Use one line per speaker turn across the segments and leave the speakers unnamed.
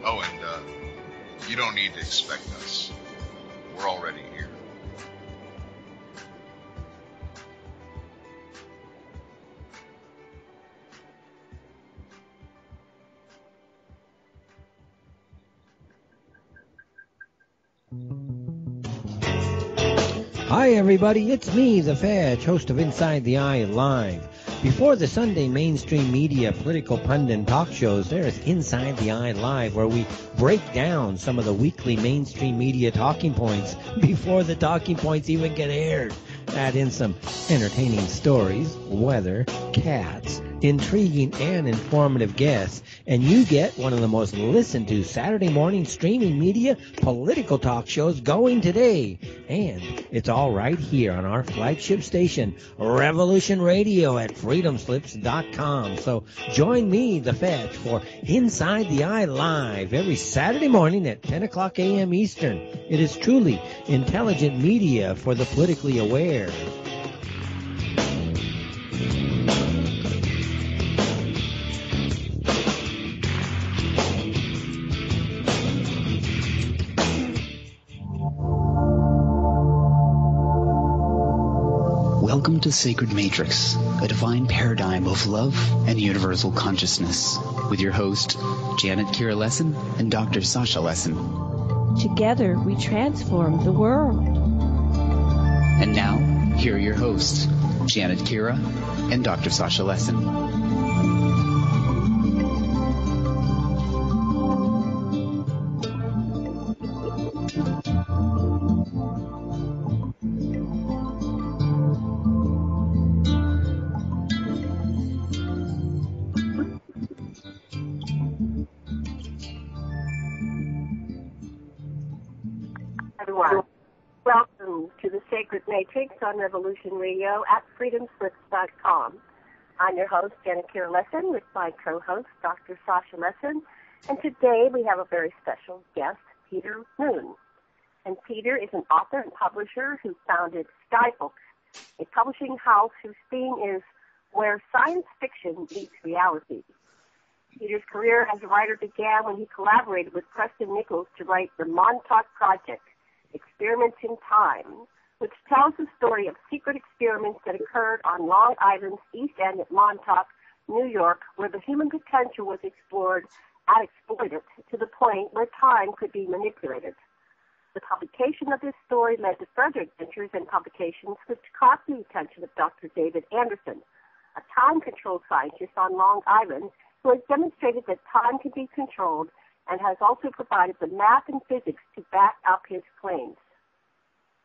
Oh, and you don't need to expect us. We're already here.
Hi, everybody. It's me, the Fetch, host of Inside the Eye Live. Before the Sunday mainstream media political pundit talk shows, there's Inside the Eye Live, where we break down some of the weekly mainstream media talking points before the talking points even get aired. Add in some entertaining stories, weather, cats, intriguing and informative guests, and you get one of the most listened to Saturday morning streaming media political talk shows going today. And it's all right here on our flagship station, Revolution Radio at freedomslips.com. So join me, the Fetch, for Inside the Eye Live every Saturday morning at 10 o'clock a.m. Eastern. It is truly intelligent media for the politically aware.
Welcome to Sacred Matrix, a divine paradigm of love and universal consciousness, with your host, Janet Kira Lessin and Dr. Sasha Lessin.
Together, we transform the world.
And now, here are your hosts, Janet Kira and Dr. Sasha Lessin.
Welcome to the Sacred Matrix on Revolution Radio at freedomslips.com. I'm your host, Janet Kira Lessin, with my co-host, Dr. Sasha Lessin. And today we have a very special guest, Peter Moon. And Peter is an author and publisher who founded Skybooks, a publishing house whose theme is Where Science Fiction Meets Reality. Peter's career as a writer began when he collaborated with Preston-Nichols to write the Montauk-project, Experiments in Time, which tells the story of secret experiments that occurred on Long Island's East End at Montauk, New York, where the human potential was explored and exploited to the point where time could be manipulated. The publication of this story led to further adventures and publications which caught the attention of Dr. David Anderson, a time-control scientist on Long Island who has demonstrated that time can be controlled and has also provided the math and physics to back up his claims.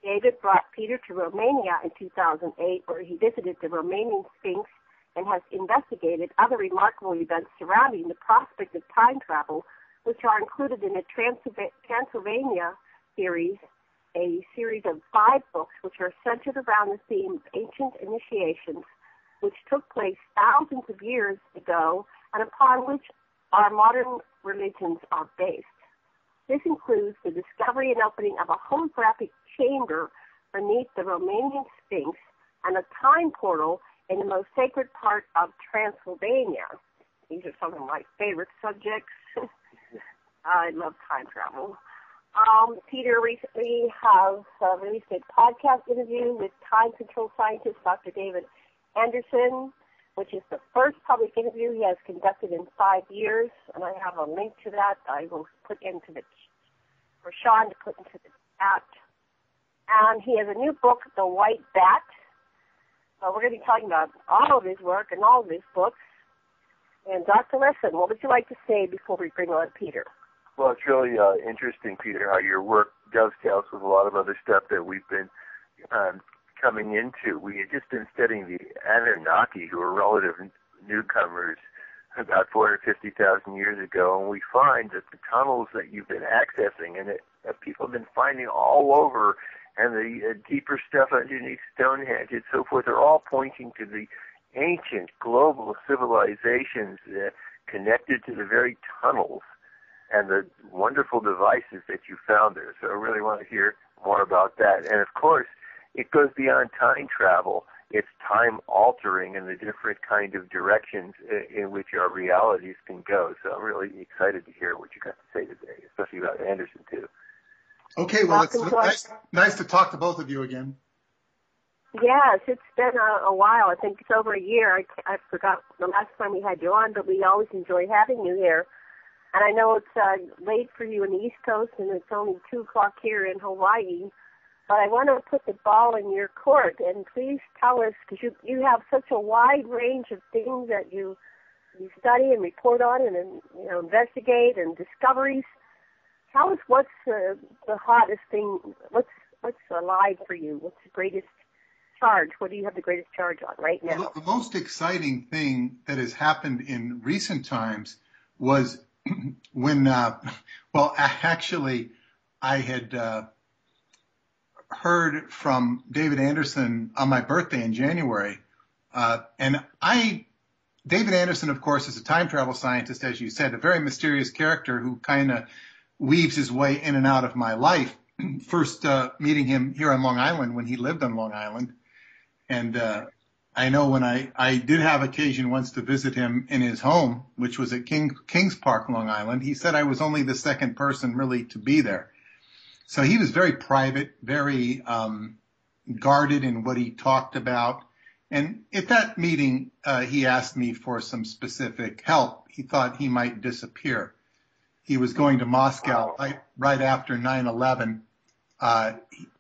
David brought Peter to Romania in 2008, where he visited the Romanian Sphinx and has investigated other remarkable events surrounding the prospect of time travel, which are included in the Transylvania series, a series of 5 books which are centered around the theme of ancient initiations, which took place thousands of years ago and upon which our modern religions are based. This includes the discovery and opening of a holographic chamber beneath the Romanian Sphinx and a time portal in the most sacred part of Transylvania. These are some of my favorite subjects. I love time travel. Peter recently has released a podcast interview with time control scientist Dr. David Anderson, which is the first public interview he has conducted in 5 years, and I have a link to that I will put into for Sean to put into the chat. And he has a new book, The White Bat. We're going to be talking about all of his work and all of his books. And Dr. Lessin, what would you like to say before we bring on Peter?
Well, it's really interesting, Peter, how your work dovetails with a lot of other stuff that we've been coming into. We had just been studying the Anunnaki, who were relative newcomers about 450,000 years ago, and we find that the tunnels that you've been accessing and that people have been finding all over, and the deeper stuff underneath Stonehenge and so forth, are all pointing to the ancient global civilizations connected to the very tunnels and the wonderful devices that you found there. So I really want to hear more about that. And, of course, it goes beyond time travel it's time altering and the different kind of directions in which our realities can go. So I'm really excited to hear what you got to say today, especially about Anderson too.
Okay, well, it's nice to talk to both of you again.
Yes, it's been a while. I think it's over a year. I forgot the last time we had you on, but we always enjoy having you here. And I know it's late for you in the East Coast, and it's only 2 o'clock here in Hawaii. But I want to put the ball in your court, and please tell us, because you have such a wide range of things that you study and report on and investigate and discoveries. Tell us what's the hottest thing, what's alive for you, what's the greatest charge, what do you have the greatest charge on right now?
Well, the most exciting thing that has happened in recent times was when, actually I had heard from David Anderson on my birthday in January. David Anderson, of course, is a time travel scientist, as you said, a very mysterious character who kind of weaves his way in and out of my life. First meeting him here on Long Island when he lived on Long Island. And I know when I did have occasion once to visit him in his home, which was at Kings Park, Long Island, he said I was only the second person really to be there. So he was very private, very guarded in what he talked about. And at that meeting, he asked me for some specific help. He thought he might disappear. He was going to Moscow right after 9/11.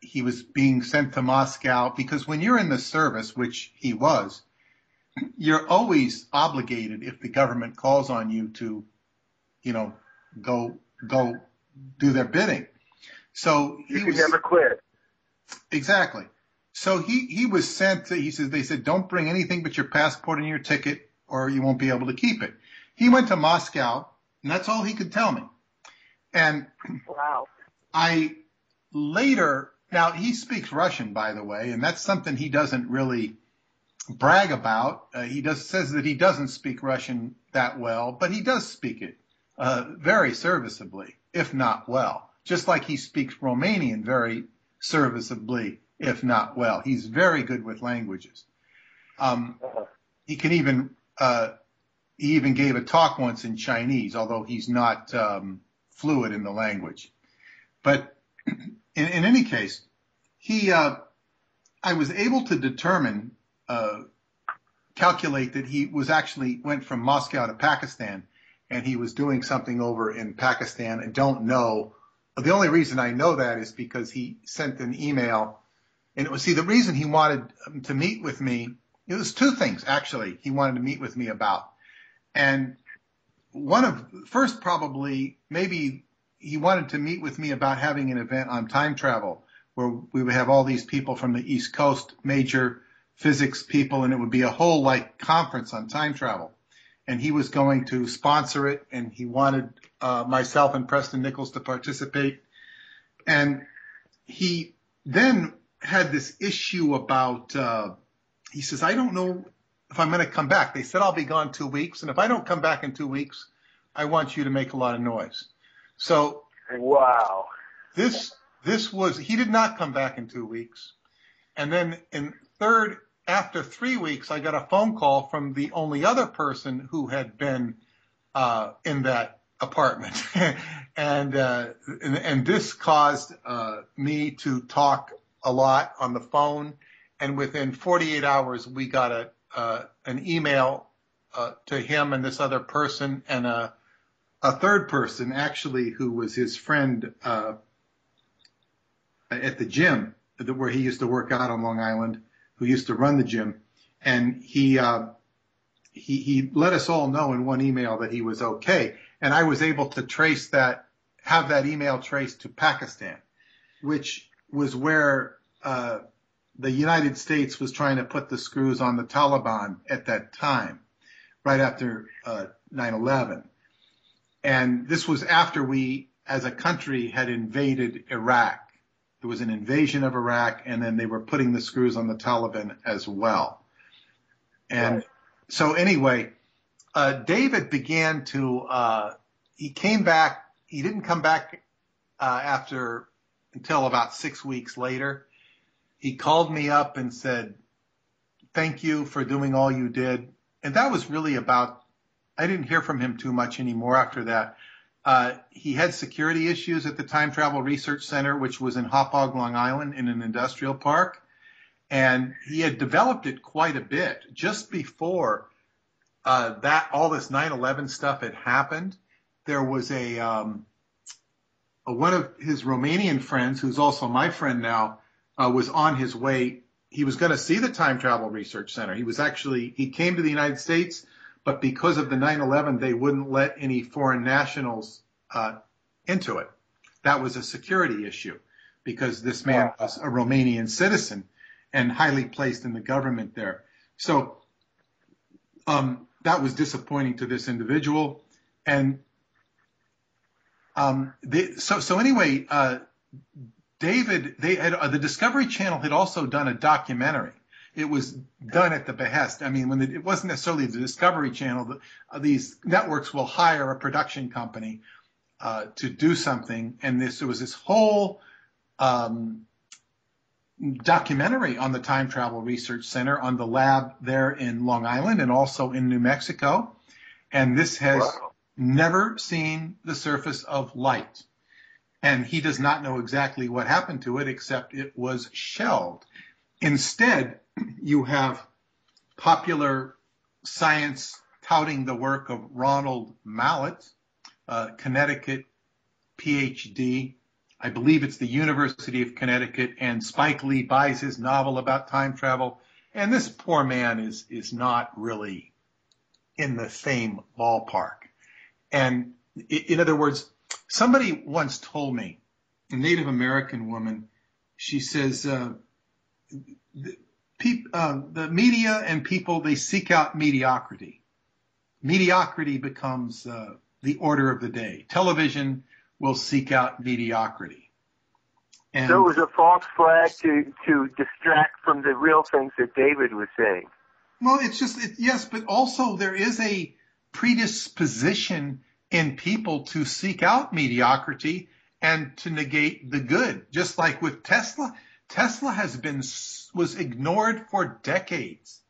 He was being sent to Moscow because when you're in the service, which he was, you're always obligated if the government calls on you to, go do their bidding. So
you can never quit.
Exactly. So he was sent to, they said, don't bring anything but your passport and your ticket or you won't be able to keep it. He went to Moscow and that's all he could tell me. And
wow.
Now he speaks Russian, by the way, and that's something he doesn't really brag about. He says that he doesn't speak Russian that well, but he does speak it very serviceably, if not well. Just like he speaks Romanian very serviceably, if not well. He's very good with languages. He can even he even gave a talk once in Chinese, although he's not fluid in the language. But in any case, I was able to calculate that he went from Moscow to Pakistan, and he was doing something over in Pakistan. I don't know. The only reason I know that is because he sent an email, and the reason he wanted to meet with me, it was 2 things, actually, he wanted to meet with me about. And probably, maybe he wanted to meet with me about having an event on time travel where we would have all these people from the East Coast, major physics people, and it would be a whole conference on time travel. And he was going to sponsor it, and he wanted myself and Preston-Nichols to participate. And he then had this issue about, he says, I don't know if I'm going to come back. They said I'll be gone 2 weeks, and if I don't come back in 2 weeks, I want you to make a lot of noise. So,
wow,
he did not come back in 2 weeks. And then after 3 weeks, I got a phone call from the only other person who had been in that apartment. and this caused me to talk a lot on the phone. And within 48 hours, we got an email to him and this other person and a third person, actually, who was his friend at the gym where he used to work out on Long Island, who used to run the gym. And he let us all know in one email that he was okay. And I was able to have that email traced to Pakistan, which was where the United States was trying to put the screws on the Taliban at that time, right after 9/11. And this was after we, as a country, had invaded Iraq. There was an invasion of Iraq, and then they were putting the screws on the Taliban as well. And so anyway, David began to, he came back. He didn't come back until about 6 weeks later. He called me up and said, thank you for doing all you did. And that was really about, I didn't hear from him too much anymore after that. He had security issues at the Time Travel Research Center, which was in Hauppauge, Long Island, in an industrial park. And he had developed it quite a bit. Just before all this 9/11 stuff had happened, there was one of his Romanian friends, who's also my friend now, was on his way. He was going to see the Time Travel Research Center. He came to the United States, but because of the 9/11, they wouldn't let any foreign nationals into it. That was a security issue because this man was a Romanian citizen and highly placed in the government there. So that was disappointing to this individual. And anyway, David, the Discovery Channel had also done a documentary. It was done at the behest. I mean, it wasn't necessarily the Discovery Channel. These networks will hire a production company to do something, and there was this whole documentary on the Time Travel Research Center, on the lab there in Long Island and also in New Mexico. And this has never seen the surface of light. And he does not know exactly what happened to it, except it was shelved. Instead, you have popular science touting the work of Ronald Mallett, Connecticut PhD. I believe it's the University of Connecticut, and Spike Lee buys his novel about time travel. And this poor man is not really in the same ballpark. And in other words, somebody once told me, a Native American woman, she says, the media and people, they seek out mediocrity. Mediocrity becomes the order of the day. Television will seek out mediocrity. And
so it was a false flag to distract from the real things that David was saying.
Well, yes, but also there is a predisposition in people to seek out mediocrity and to negate the good. Just like with Tesla, was ignored for decades,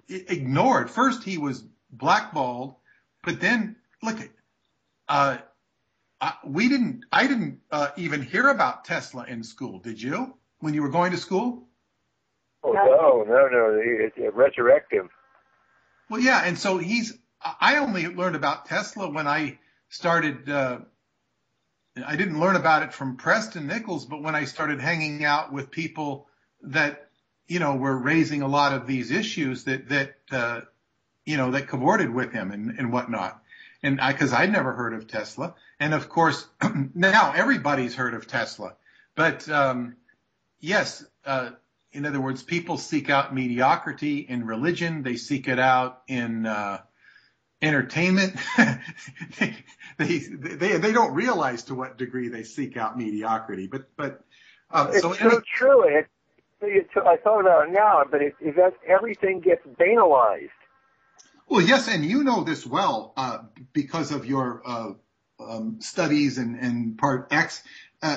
ignored. First he was blackballed, but then look at, I didn't even hear about Tesla in school. Did you, when you were going to school?
Oh, no, resurrect him.
Well, yeah, and so I only learned about Tesla when I started, I didn't learn about it from Preston-Nichols, but when I started hanging out with people that, were raising a lot of these issues that cavorted with him and whatnot. And because I'd never heard of Tesla. And of course, now everybody's heard of Tesla. But, yes, in other words, people seek out mediocrity in religion. They seek it out in entertainment. they don't realize to what degree they seek out mediocrity. But
it's so true. I thought about it now, but everything gets banalized.
Well, yes, and you know this well because of your studies and Part X.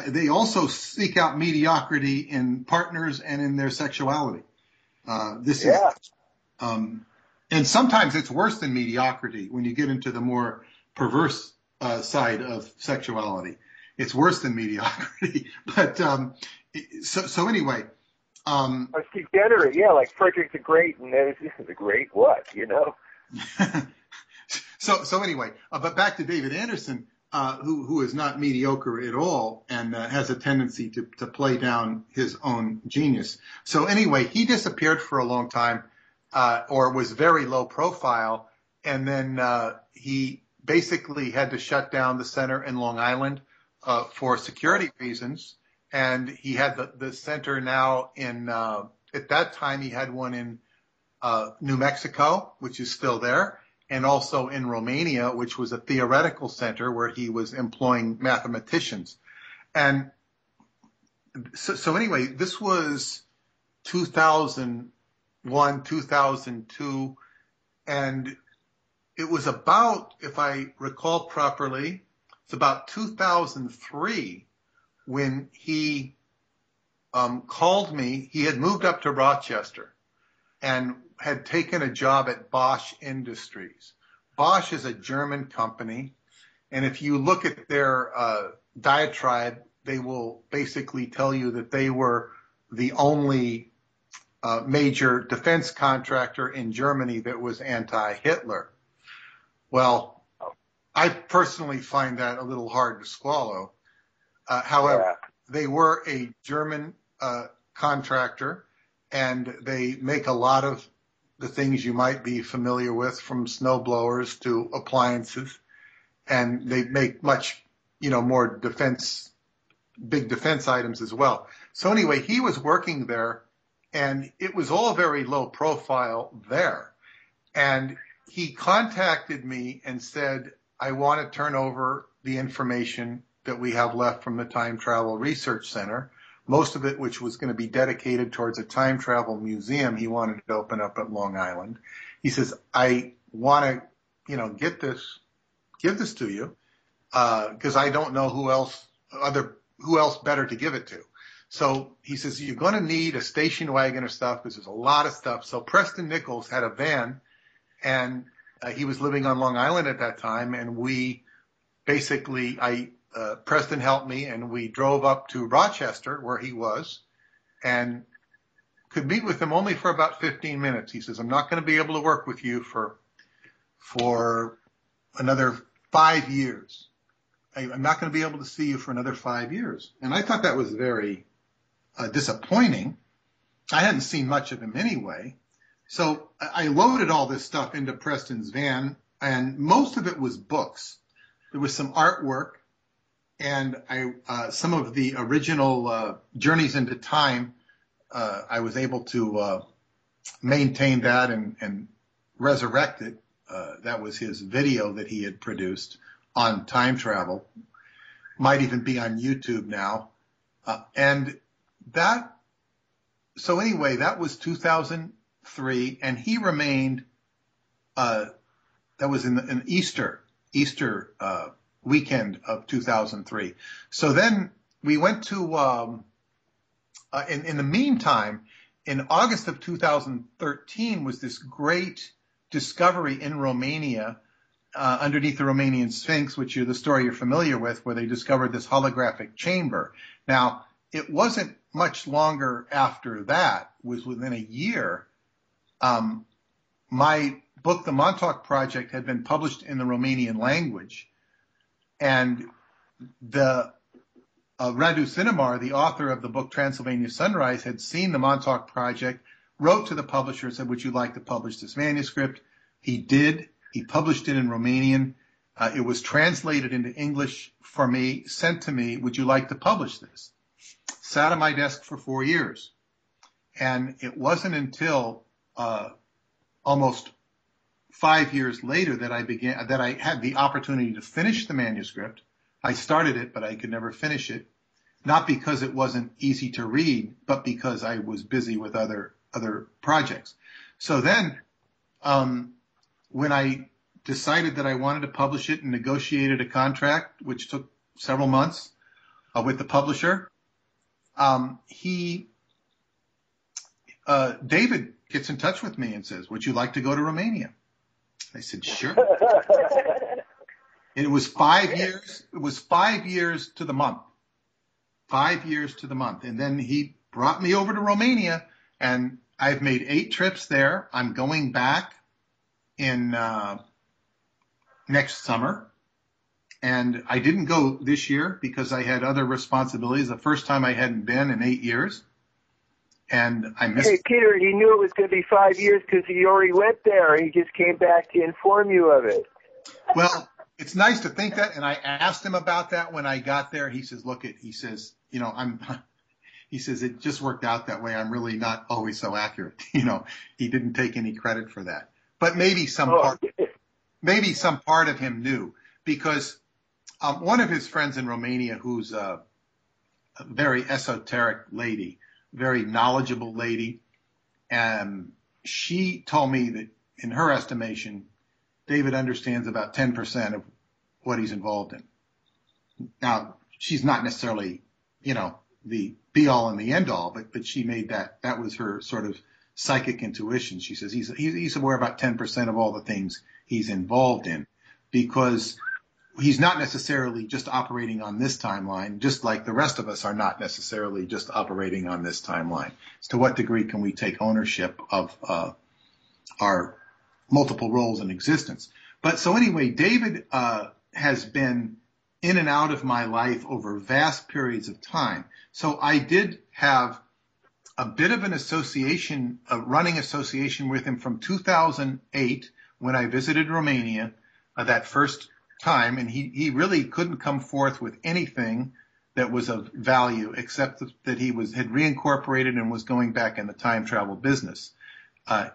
They also seek out mediocrity in partners and in their sexuality. And sometimes it's worse than mediocrity when you get into the more perverse side of sexuality. It's worse than mediocrity. But so anyway.
It's degenerate, like Frederick the Great, and the Great what,
So anyway, but back to David Anderson, who is not mediocre at all and has a tendency to play down his own genius. So anyway, he disappeared for a long time, or was very low profile, and then he basically had to shut down the center in Long Island for security reasons. And he had the center now in, at that time he had one in New Mexico, which is still there, and also in Romania, which was a theoretical center where he was employing mathematicians. And so anyway, this was 2001, 2002, and it was about, if I recall properly, it's about 2003 when he called me. He had moved up to Rochester, and had taken a job at Bosch Industries. Bosch is a German company, and if you look at their diatribe, they will basically tell you that they were the only major defense contractor in Germany that was anti-Hitler. Well, I personally find that a little hard to swallow. However, they were a German contractor, and they make a lot of the things you might be familiar with, from snow blowers to appliances, and they make much, more big defense items as well. So anyway, he was working there, and it was all very low profile there. And he contacted me and said, I want to turn over the information that we have left from the Time Travel Research Center, most of it which was going to be dedicated towards a time travel museum he wanted to open up at Long Island. He says, I want to, give this to you, because I don't know who else better to give it to. So he says, you're going to need a station wagon or stuff, because there's a lot of stuff. So Preston-Nichols had a van, and he was living on Long Island at that time, and Preston helped me, and we drove up to Rochester, where he was, and could meet with him only for about 15 minutes. He says, I'm not going to be able to work with you for another 5 years. I'm not going to be able to see you for another 5 years. And I thought that was very disappointing. I hadn't seen much of him anyway. So I loaded all this stuff into Preston's van, and most of it was books. There was some artwork, and some of the original Journeys into Time, I was able to maintain that and resurrect it. That was his video that he had produced on time travel. Might even be on YouTube now. So anyway, that was 2003, and he remained, that was in Easter weekend of 2003. So then we went to, in the meantime, in August of 2013 was this great discovery in Romania, underneath the Romanian Sphinx, which the story you're familiar with, where they discovered this holographic chamber. Now, it wasn't much longer after that, was within a year. My book, The Montauk-Project, had been published in the Romanian language, and the Radu Cinemar, the author of the book Transylvania Sunrise, had seen the Montauk-Project, wrote to the publisher and said, would you like to publish this manuscript? He did. He published it in Romanian. It was translated into English for me, sent to me. Would you like to publish this? Sat on my desk for 4 years. And it wasn't until almost 5 years later that I had the opportunity to finish the manuscript. I started it, but I could never finish it. Not because it wasn't easy to read, but because I was busy with other projects. So then, when I decided that I wanted to publish it and negotiated a contract, which took several months with the publisher, David gets in touch with me and says, would you like to go to Romania? I said, sure. It was 5 years. It was 5 years to the month. 5 years to the month. And then he brought me over to Romania, and I've made 8 trips there. I'm going back in next summer. And I didn't go this year because I had other responsibilities. The first time I hadn't been in 8 years. And I missed.
Hey, Peter, he knew it was going to be 5 years because he already went there. He just came back to inform you of it.
Well, it's nice to think that. And I asked him about that when I got there. He says, he says, it just worked out that way. I'm really not always so accurate. He didn't take any credit for that. But maybe some part of him knew, because one of his friends in Romania, who's a very esoteric lady, very knowledgeable lady, and she told me that in her estimation, David understands about 10% of what he's involved in. Now, she's not necessarily, the be all and the end all, but she made that was her sort of psychic intuition. She says he's aware about 10% of all the things he's involved in, because he's not necessarily just operating on this timeline, just like the rest of us are not necessarily just operating on this timeline. As to what degree can we take ownership of our multiple roles in existence? But so anyway, David has been in and out of my life over vast periods of time. So I did have a bit of an association, a running association with him from 2008 when I visited Romania that first time, and he really couldn't come forth with anything that was of value except that he had reincorporated and was going back in the time travel business.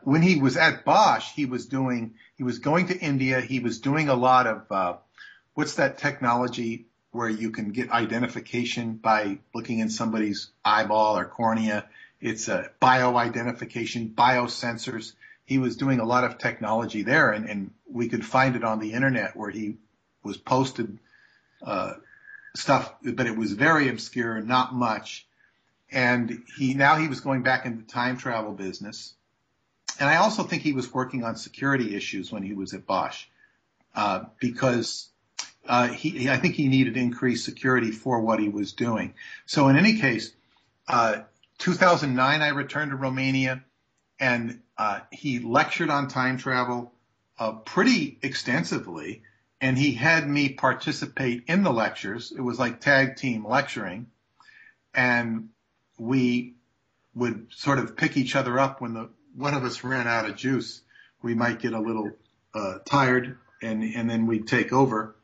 When he was at Bosch, he was going to India. He was doing a lot of what's that technology where you can get identification by looking in somebody's eyeball or cornea? It's a bioidentification, biosensors. He was doing a lot of technology there, and we could find it on the internet where he was posted stuff, but it was very obscure, not much. And he was going back into the time travel business. And I also think he was working on security issues when he was at Bosch, because I think he needed increased security for what he was doing. So in any case, 2009, I returned to Romania, and he lectured on time travel pretty extensively, and he had me participate in the lectures. It was like tag team lecturing, and we would sort of pick each other up when one of us ran out of juice. We might get a little tired, and then we'd take over.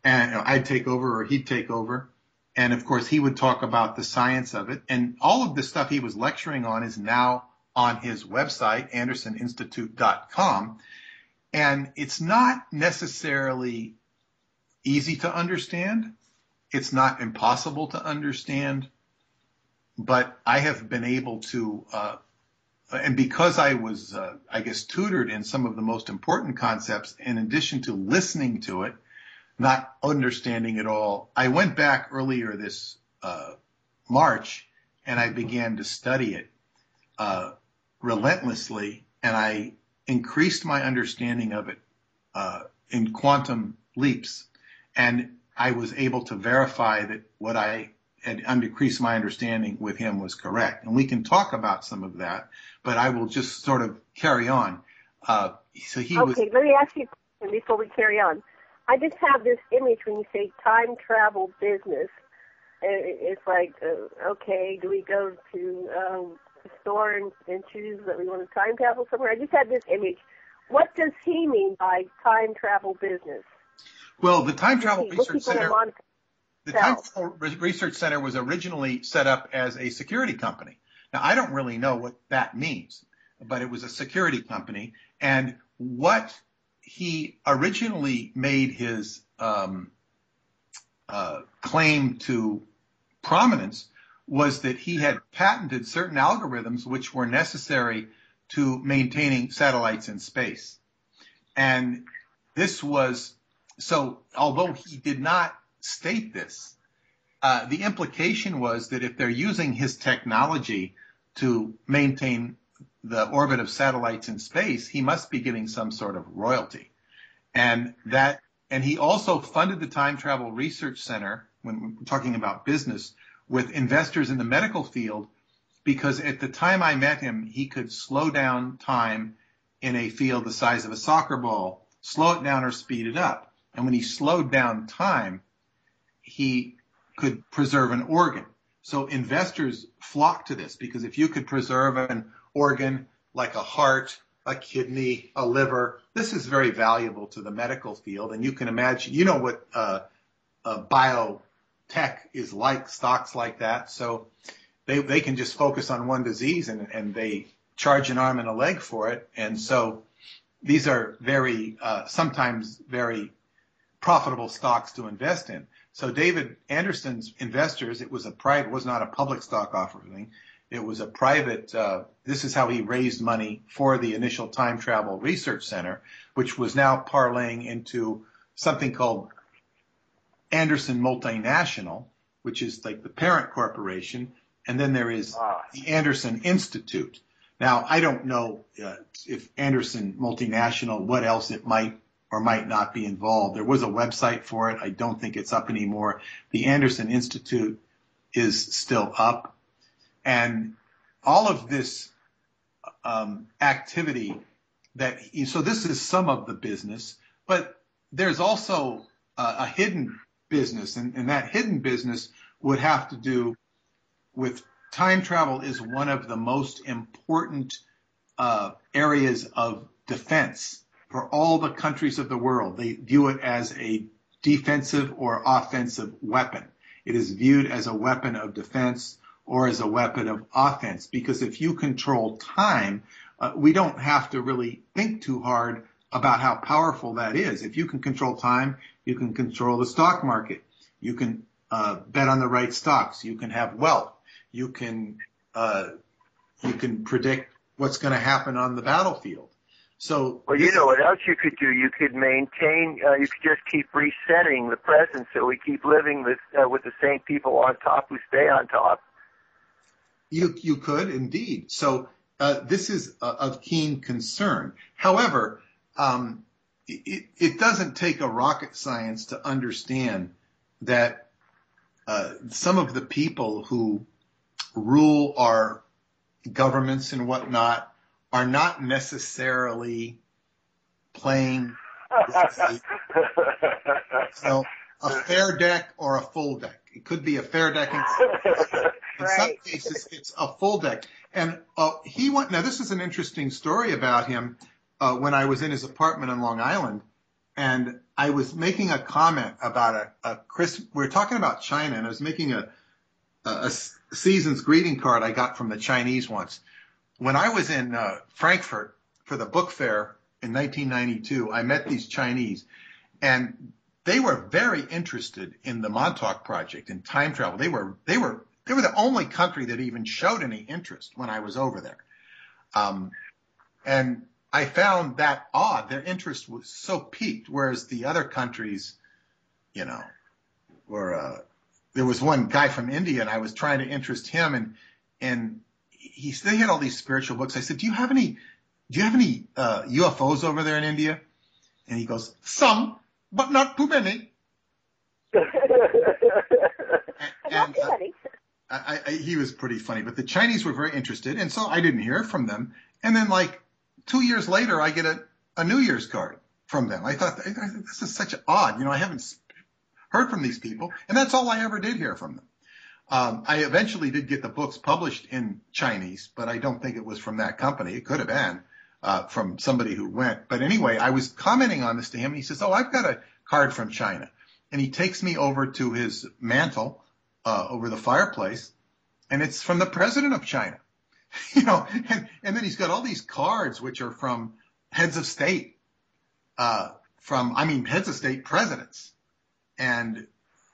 And I'd take over or he'd take over. And, of course, he would talk about the science of it. And all of the stuff he was lecturing on is now on his website, andersoninstitute.com. And it's not necessarily easy to understand. It's not impossible to understand. But I have been able to, and because I was, tutored in some of the most important concepts, in addition to listening to it, not understanding it all, I went back earlier this March, and I began to study it relentlessly, and I increased my understanding of it in quantum leaps. And I was able to verify that what I had increased my understanding with him was correct. And we can talk about some of that, but I will just sort of carry on. Let me ask you a question before we carry on.
I just have this image when you say time travel business. It's like, okay, do we go to the store and choose that we want to time travel somewhere? I just have this image. What does he mean by time travel business?
Well, the Time Travel Research Center. The Time Travel Research Center was originally set up as a security company. Now, I don't really know what that means, but it was a security company. And what he originally made his claim to prominence was that he had patented certain algorithms which were necessary to maintaining satellites in space. And this was so, although he did not state this, the implication was that if they're using his technology to maintain the orbit of satellites in space, he must be getting some sort of royalty. And he also funded the Time Travel Research Center, when we're talking about business, with investors in the medical field, because at the time I met him, he could slow down time in a field the size of a soccer ball, slow it down or speed it up. And when he slowed down time, he could preserve an organ. So investors flocked to this, because if you could preserve an organ like a heart, a kidney, a liver, this is very valuable to the medical field. And you can imagine, you know what biotech is like, stocks like that. So they can just focus on one disease and they charge an arm and a leg for it. And so these are very, sometimes very profitable stocks to invest in. So David Anderson's investors, it was not a public stock offering. It was a private, this is how he raised money for the initial Time Travel Research Center, which was now parlaying into something called Anderson Multinational, which is like the parent corporation. And then there is the Anderson Institute. Now, I don't know if Anderson Multinational, what else it might or might not be involved. There was a website for it. I don't think it's up anymore. The Anderson Institute is still up. And all of this activity so this is some of the business, but there's also a hidden business, and that hidden business would have to do with time travel is one of the most important areas of defense for all the countries of the world. They view it as a defensive or offensive weapon. It is viewed as a weapon of defense or as a weapon of offense, because if you control time, we don't have to really think too hard about how powerful that is. If you can control time, you can control the stock market. You can bet on the right stocks. You can have wealth. You can predict what's going to happen on the battlefield. So,
well, you know what else you could do? You could maintain. You could just keep resetting the present, so we keep living with the same people on top who stay on top.
You could indeed. So this is of keen concern. However, it doesn't take a rocket science to understand that some of the people who rule our governments and whatnot are not necessarily playing a fair deck or a full deck. It could be a fair deck. In some cases, it's a full deck. And now this is an interesting story about him. When I was in his apartment on Long Island, and I was making a comment about a Christmas. We were talking about China, and I was making a season's greeting card I got from the Chinese once. When I was in Frankfurt for the book fair in 1992, I met these Chinese, and they were very interested in the Montauk-project and time travel. They were the only country that even showed any interest when I was over there. And I found that odd. Their interest was so piqued, whereas the other countries, were. There was one guy from India, and I was trying to interest him, and they had all these spiritual books. I said, "Do you have any UFOs over there in India?" And he goes, "Some, but not too many."
Not too many.
He was pretty funny, but the Chinese were very interested, and so I didn't hear from them. And then, 2 years later, I get a New Year's card from them. I thought, this is such odd. I haven't heard from these people, and that's all I ever did hear from them. I eventually did get the books published in Chinese, but I don't think it was from that company. It could have been from somebody who went. But anyway, I was commenting on this to him, and he says, "Oh, I've got a card from China." And he takes me over to his mantle over the fireplace, and it's from the president of China. And then he's got all these cards which are from heads of state, heads of state presidents, and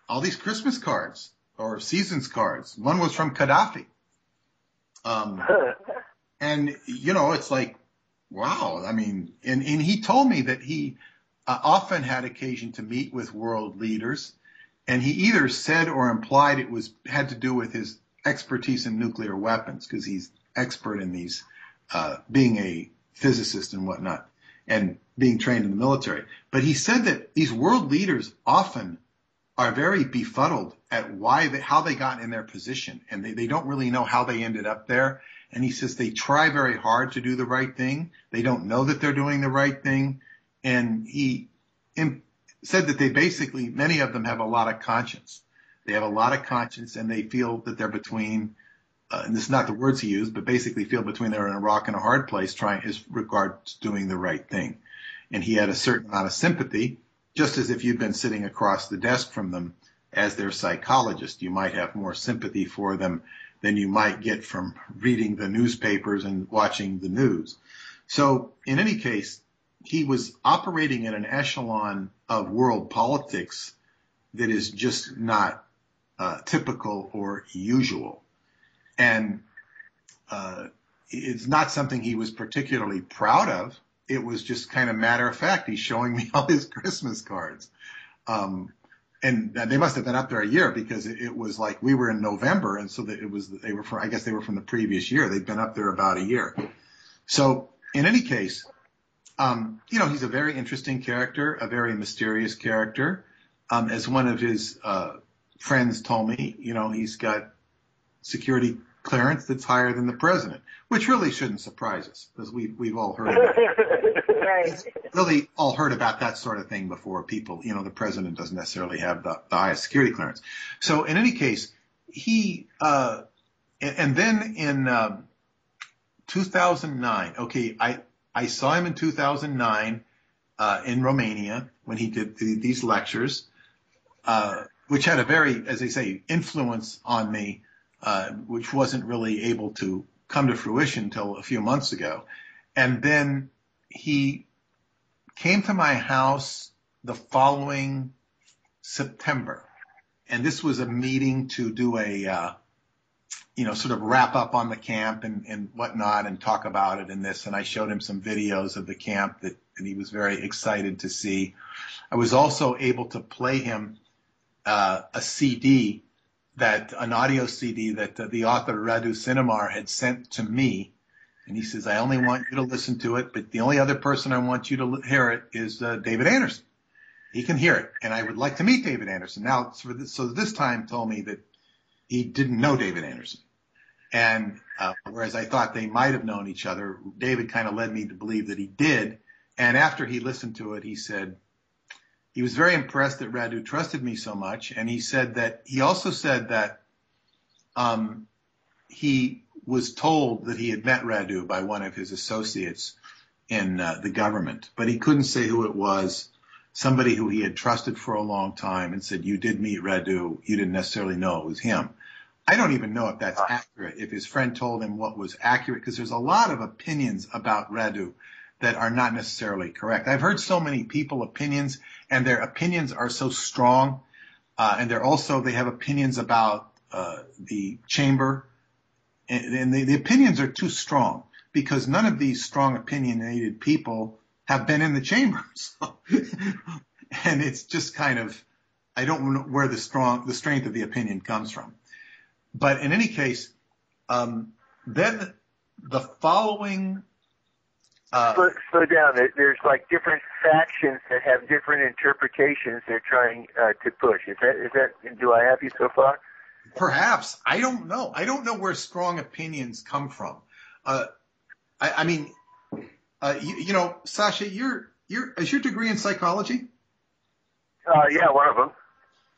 all these Christmas cards or seasons cards. One was from Gaddafi. And, it's like, wow. And he told me that he often had occasion to meet with world leaders, and he either said or implied it had to do with his expertise in nuclear weapons, because he's expert in these, being a physicist and whatnot, and being trained in the military. But he said that these world leaders often are very befuddled at how they got in their position, and they don't really know how they ended up there. And he says they try very hard to do the right thing. They don't know that they're doing the right thing. And he said that many of them have a lot of conscience. They have a lot of conscience, and they feel that they're between, and this is not the words he used, but basically feel between they're in a rock and a hard place as regards doing the right thing. And he had a certain amount of sympathy, just as if you'd been sitting across the desk from them as their psychologist. You might have more sympathy for them than you might get from reading the newspapers and watching the news. So in any case, he was operating in an echelon of world politics that is just not typical or usual. And it's not something he was particularly proud of. It was just kind of matter of fact. He's showing me all his Christmas cards. and they must have been up there a year because it was like we were in November, and so they were from the previous year. They'd been up there about a year. So in any case, he's a very interesting character, a very mysterious character. As one of his friends told me, he's got security clearance that's higher than the president, which really shouldn't surprise us because we've all heard about it.
Right.
Really all heard about that sort of thing before. People, the president doesn't necessarily have the highest security clearance. So in any case, he and then in 2009, I saw him in 2009 in Romania when he did these lectures, which had a very, as they say, influence on me, which wasn't really able to come to fruition until a few months ago. And then he came to my house the following September. And this was a meeting to do a, sort of wrap up on the camp and whatnot and talk about it and this. And I showed him some videos of the camp and he was very excited to see. I was also able to play him an audio CD that the author Radu Sinemar had sent to me. And he says, I only want you to listen to it, but the only other person I want you to hear it is David Anderson. He can hear it, and I would like to meet David Anderson. Now, so this time told me that he didn't know David Anderson. And whereas I thought they might have known each other, David kind of led me to believe that he did. And after he listened to it, he said he was very impressed that Radu trusted me so much. And he also said that he was told that he had met Radu by one of his associates in the government, but he couldn't say who it was, somebody who he had trusted for a long time, and said, you did meet Radu, you didn't necessarily know it was him. I don't even know if that's accurate, if his friend told him what was accurate, because there's a lot of opinions about Radu that are not necessarily correct. I've heard so many people opinions, and their opinions are so strong, and they have opinions about the chamber, and the opinions are too strong because none of these strong opinionated people have been in the chamber. So, and it's just kind of, I don't know where the strength of the opinion comes from. But in any case, then the following.
Slow down. There's like different factions that have different interpretations they're trying to push. Is that? Do I have you so far?
Perhaps. I don't know. I don't know where strong opinions come from. I mean, Sasha, is your degree in psychology?
Yeah, one of them.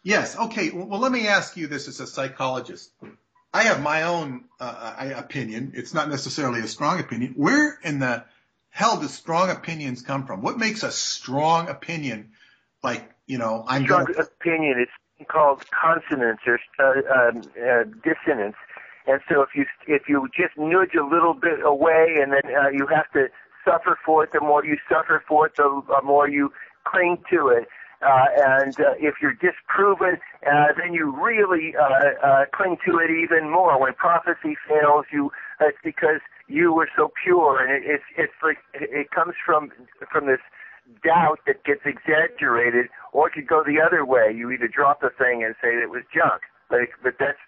Yes. Okay. Well, let me ask you this as a psychologist. I have my own opinion. It's not necessarily a strong opinion. Where in the hell do strong opinions come from? What makes a strong opinion? Like, I'm
strong opinion. It's called consonance or dissonance. And so if you just nudge a little bit away, and then you have to suffer for it, the more you suffer for it, the more you cling to it. And if you're disproven, then you really cling to it even more. When prophecy fails, it's because you were so pure, and it's like it comes from this doubt that gets exaggerated, or it could go the other way. You either drop the thing and say it was junk, but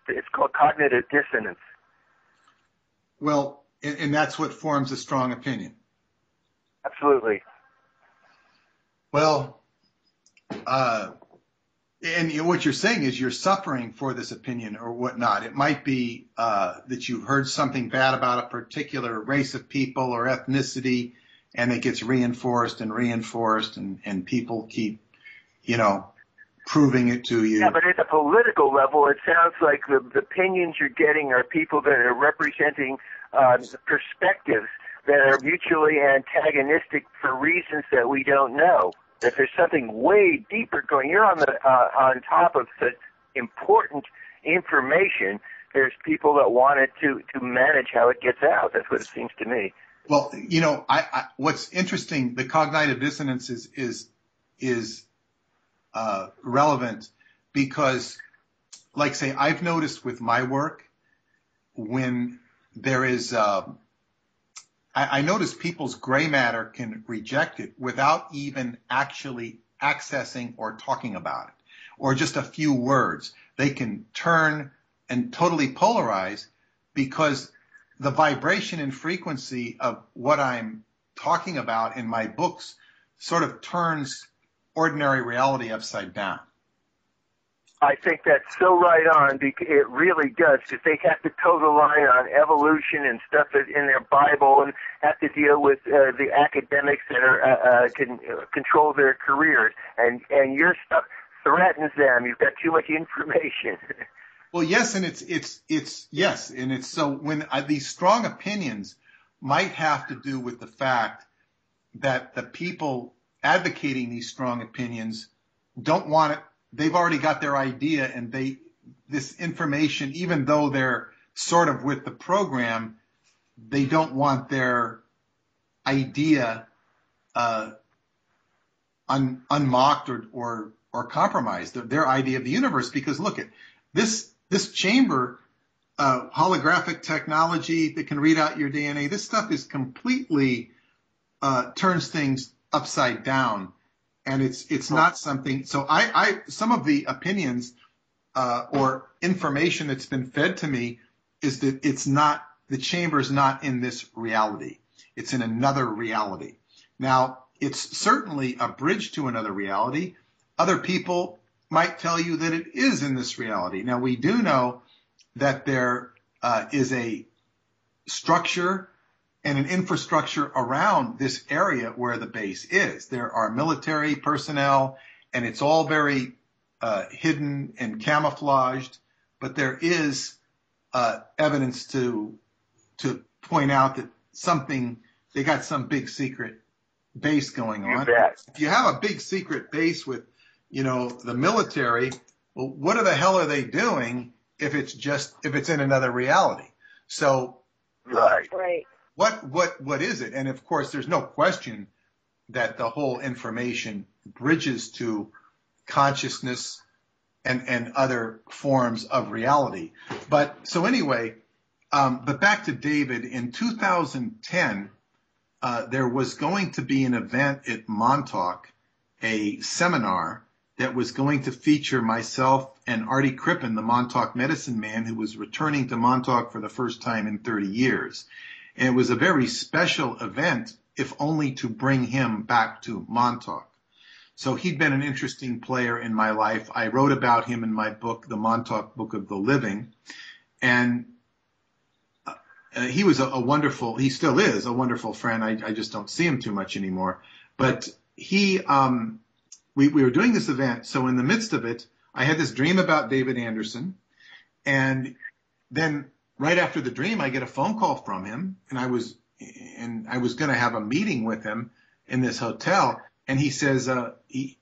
it's called cognitive dissonance.
Well, and that's what forms a strong opinion.
Absolutely.
Well, and what you're saying is you're suffering for this opinion or whatnot. It might be that you heard something bad about a particular race of people or ethnicity, and it gets reinforced, and people keep, proving it to you.
Yeah, but at the political level, it sounds like the opinions you're getting are people that are representing perspectives that are mutually antagonistic for reasons that we don't know. That there's something way deeper going. You're on top of such important information. There's people that want it to manage how it gets out. That's what it seems to me.
Well, I what's interesting, the cognitive dissonance is relevant because, like, say, I've noticed with my work when there is, I notice people's gray matter can reject it without even actually accessing or talking about it. or just a few words. They can turn and totally polarize because the vibration and frequency of what I'm talking about in my books sort of turns ordinary reality upside down.
I think that's so right on, because it really does, because they have to toe the line on evolution and stuff in their Bible, and have to deal with the academics that are can control their careers, and your stuff threatens them. You've got too much information.
Well, yes, and it's so when these strong opinions might have to do with the fact that the people advocating these strong opinions don't want it. They've already got their idea, and this information, even though they're sort of with the program, they don't want their idea unmocked or compromised, their idea of the universe. Because look at this chamber, holographic technology that can read out your DNA. This stuff is completely turns things upside down. And it's not something. So some of the opinions or information that's been fed to me is that it's not, the chamber is not in this reality. It's in another reality. Now, it's certainly a bridge to another reality. Other people might tell you that it is in this reality. Now, we do know that there is a structure and an infrastructure around this area where the base is. There are military personnel, and it's all very hidden and camouflaged, but there is evidence to point out that they got some big secret base going on. If you have a big secret base with, the military, well, what the hell are they doing if it's in another reality? So,
right.
What is it? And of course, there's no question that the whole information bridges to consciousness and other forms of reality. But so anyway, but back to David. In 2010, there was going to be an event at Montauk, a seminar that was going to feature myself and Artie Crippen, the Montauk medicine man, who was returning to Montauk for the first time in 30 years. And it was a very special event, if only to bring him back to Montauk. So he'd been an interesting player in my life. I wrote about him in my book, The Montauk Book of the Living. And he was he still is a wonderful friend. I just don't see him too much anymore. But we were doing this event. So in the midst of it, I had this dream about David Anderson. And then right after the dream, I get a phone call from him, and I was going to have a meeting with him in this hotel, and he says he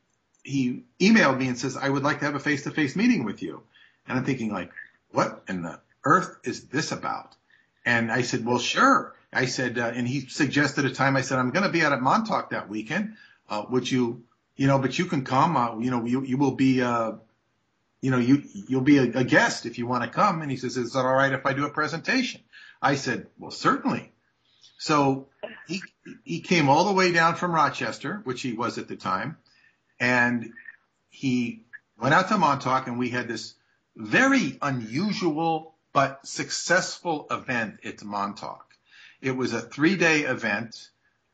emailed me and says, I would like to have a face-to-face meeting with you. And I'm thinking, like, what in the earth is this about? And I said, well, sure. I said, and he suggested a time. I said, I'm going to be out at Montauk that weekend. Would you, but you can come. You will be. You'll be a guest if you want to come. And he says, is that all right if I do a presentation? I said, well, certainly. So he came all the way down from Rochester, which he was at the time, and he went out to Montauk, and we had this very unusual but successful event at Montauk. It was a 3-day event.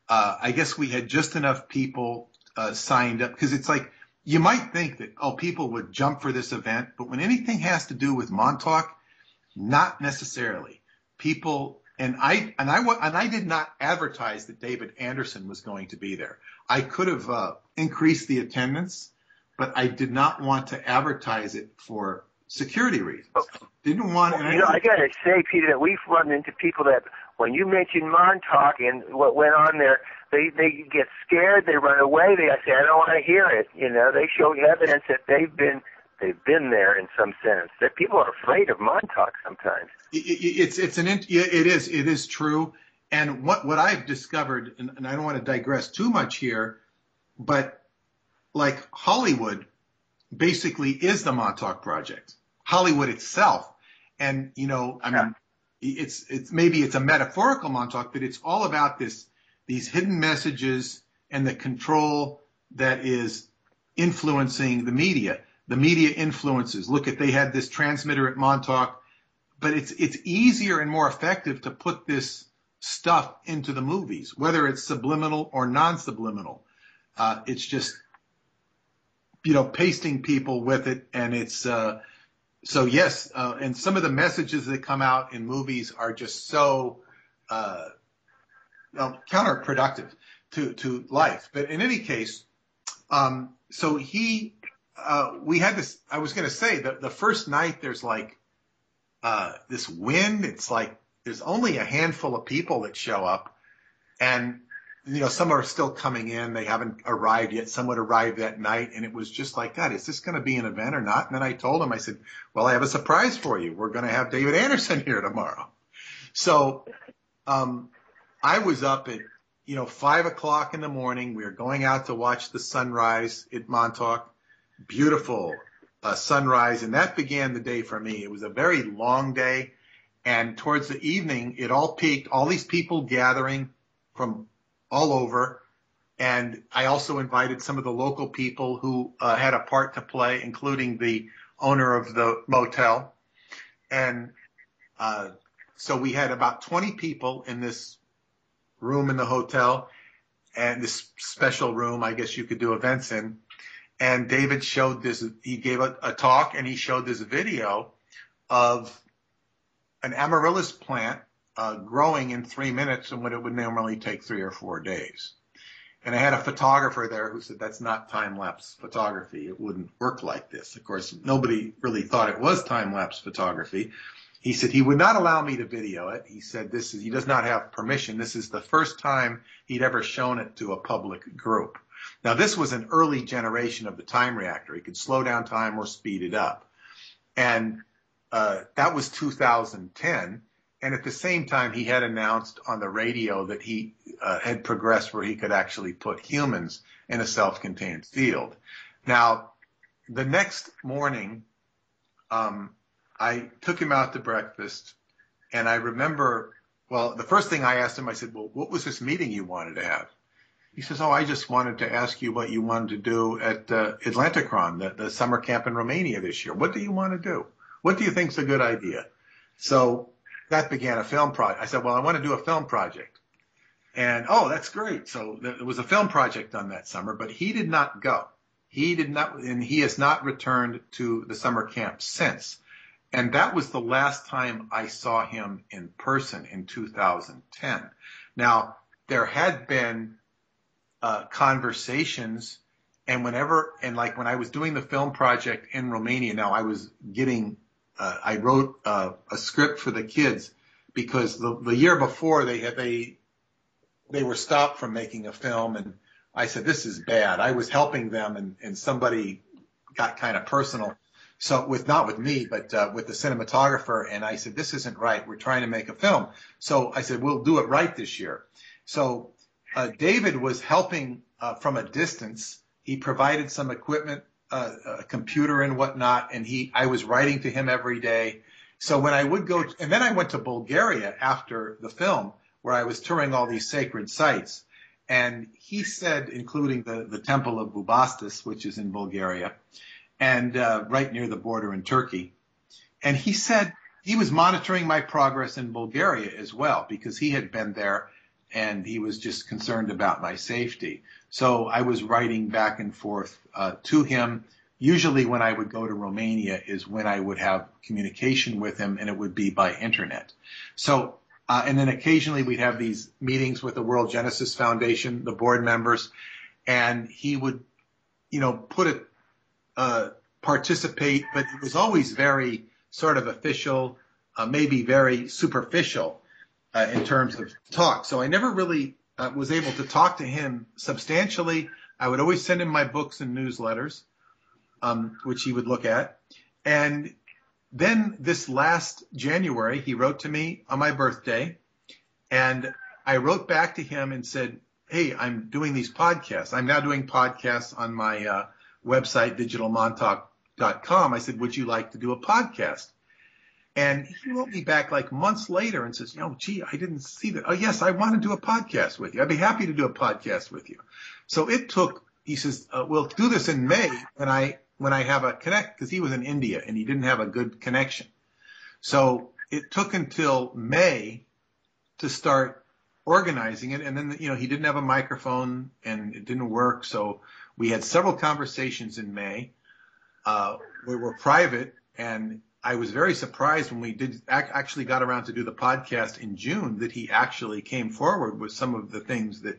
I guess we had just enough people signed up, because it's like, you might think that, people would jump for this event, but when anything has to do with Montauk, not necessarily. People, and I did not advertise that David Anderson was going to be there. I could have increased the attendance, but I did not want to advertise it for security reasons. Didn't want.
I got to say, Peter, that we've run into people that when you mention Montauk and what went on there, they get scared, they run away, they say, I don't want to hear it. They show evidence that they've been there in some sense. That people are afraid of Montauk sometimes.
It is true. And what I've discovered, and I don't want to digress too much here, but like Hollywood basically is the montauk-project. Hollywood itself. And, it's maybe it's a metaphorical Montauk, but it's all about these hidden messages and the control that is influencing the media. the media influences. Look at, they had this transmitter at Montauk, but it's easier and more effective to put this stuff into the movies, whether it's subliminal or non-subliminal. It's just, pasting people with it. And it's, so yes, and some of the messages that come out in movies are just so, counterproductive to life. But in any case, so we had this, I was going to say that the first night there's like, this wind. It's like there's only a handful of people that show up, and some are still coming in. They haven't arrived yet. Some would arrive that night, and it was just like that. Is this going to be an event or not? And then I told him, I said, well, I have a surprise for you. We're going to have David Anderson here tomorrow. So I was up at 5:00 in the morning. We were going out to watch the sunrise at Montauk. Beautiful sunrise, and that began the day for me. It was a very long day, and towards the evening, it all peaked. All these people gathering from all over, and I also invited some of the local people who had a part to play, including the owner of the motel. And so we had about 20 people in this room in the hotel, and this special room, I guess you could do events in. And David showed this, he gave a talk, and he showed this video of an amaryllis plant growing in 3 minutes and when it would normally take 3 or 4 days. And I had a photographer there who said, that's not time-lapse photography. It wouldn't work like this. Of course, nobody really thought it was time-lapse photography. He said he would not allow me to video it. He said he does not have permission. This is the first time he'd ever shown it to a public group. Now, this was an early generation of the time reactor. He could slow down time or speed it up. And that was 2010. And at the same time, he had announced on the radio that he had progressed where he could actually put humans in a self-contained field. Now, the next morning, I took him out to breakfast, and I remember, the first thing I asked him, I said, well, what was this meeting you wanted to have? He says, I just wanted to ask you what you wanted to do at Atlanticron, the summer camp in Romania this year. What do you want to do? What do you think is a good idea? So that began a film project. I said, well, I want to do a film project. And, that's great. So there was a film project done that summer, but he did not go. And he has not returned to the summer camp since. And that was the last time I saw him in person in 2010. Now, there had been conversations, and when I was doing the film project in Romania, now I was I wrote a script for the kids because the year before they were stopped from making a film, and I said, this is bad. I was helping them, and somebody got kind of personal. So not with me, but with the cinematographer, and I said, this isn't right. We're trying to make a film. So I said, we'll do it right this year. So David was helping from a distance. He provided some equipment, a computer and whatnot, and I was writing to him every day. So when I would go, and then I went to Bulgaria after the film, where I was touring all these sacred sites. And he said, including the Temple of Bubastis, which is in Bulgaria, and right near the border in Turkey. And he said he was monitoring my progress in Bulgaria as well, because he had been there and he was just concerned about my safety. So I was writing back and forth to him. Usually when I would go to Romania is when I would have communication with him, and it would be by internet. So, and then occasionally we'd have these meetings with the World Genesis Foundation, the board members, and he would, participate, but it was always very sort of official, maybe very superficial in terms of talk. So I never really was able to talk to him substantially. I would always send him my books and newsletters, which he would look at. And then this last January, he wrote to me on my birthday, and I wrote back to him and said, hey, I'm doing these podcasts. I'm now doing podcasts on my website, digitalmontauk.com. I said, would you like to do a podcast? And he wrote me back like months later and says, gee, I didn't see that. Oh, yes, I want to do a podcast with you. I'd be happy to do a podcast with you. So it took, he says, we'll do this in May. And I when I have a connect, because he was in India and he didn't have a good connection. So it took until May to start organizing it. And then, he didn't have a microphone and it didn't work. So we had several conversations in May. We were private, and I was very surprised when we actually got around to do the podcast in June that he actually came forward with some of the things that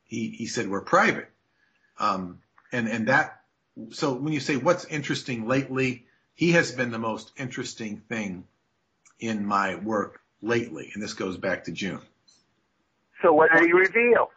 he said were private. So when you say what's interesting lately, he has been the most interesting thing in my work lately, and this goes back to June.
So what did he reveal?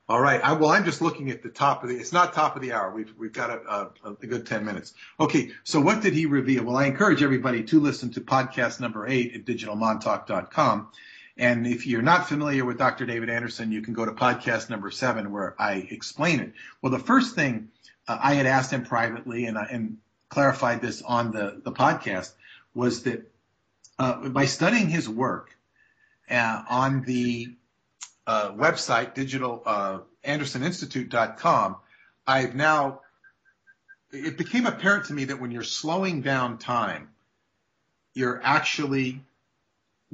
All right. I'm just looking at the top of it's not top of the hour. We've got a good 10 minutes. Okay. So what did he reveal? Well, I encourage everybody to listen to podcast number 8 at digitalmontauk.com. And if you're not familiar with Dr. David Anderson, you can go to podcast number 7 where I explain it. Well, the first thing I had asked him privately and clarified this on the podcast was that by studying his work on the website, andersoninstitute.com, it became apparent to me that when you're slowing down time, you're actually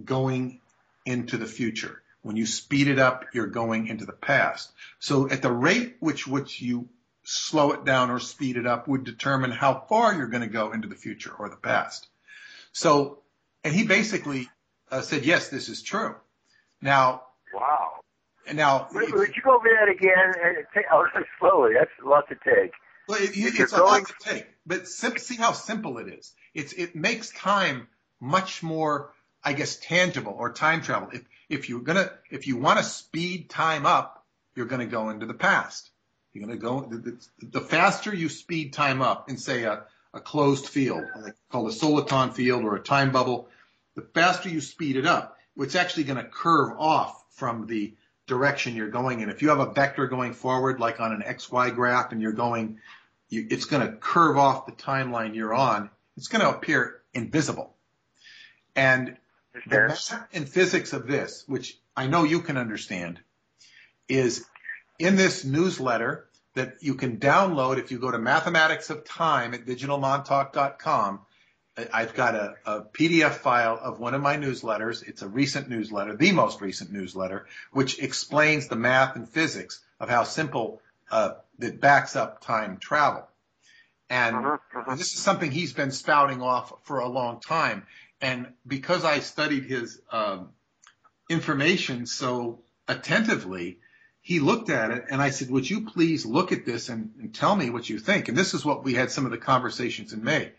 going into the future. When you speed it up, you're going into the past. So at the rate which you slow it down or speed it up would determine how far you're going to go into the future or the past. So, and he basically said, yes, this is true. Now,
wow.
And now,
would you go over that again and slowly? That's a lot to take.
Well, it's a lot to take, but see how simple it is. It makes time much more, I guess, tangible, or time travel. If you want to speed time up, you're going to go into the past. You're going to go the faster you speed time up in, say, a closed field, like called a soliton field or a time bubble. The faster you speed it up, it's actually going to curve off from the direction you're going in. If you have a vector going forward, like on an XY graph, and it's going to curve off the timeline you're on. It's going to appear invisible. And the math and physics of this, which I know you can understand, is in this newsletter that you can download if you go to Mathematics of Time at digitalmontauk.com. I've got a PDF file of one of my newsletters. It's a recent newsletter, the most recent newsletter, which explains the math and physics of how simple that backs up time travel. And this is something he's been spouting off for a long time. And because I studied his information so attentively, he looked at it, and I said, would you please look at this and tell me what you think? And this is what we had some of the conversations in May.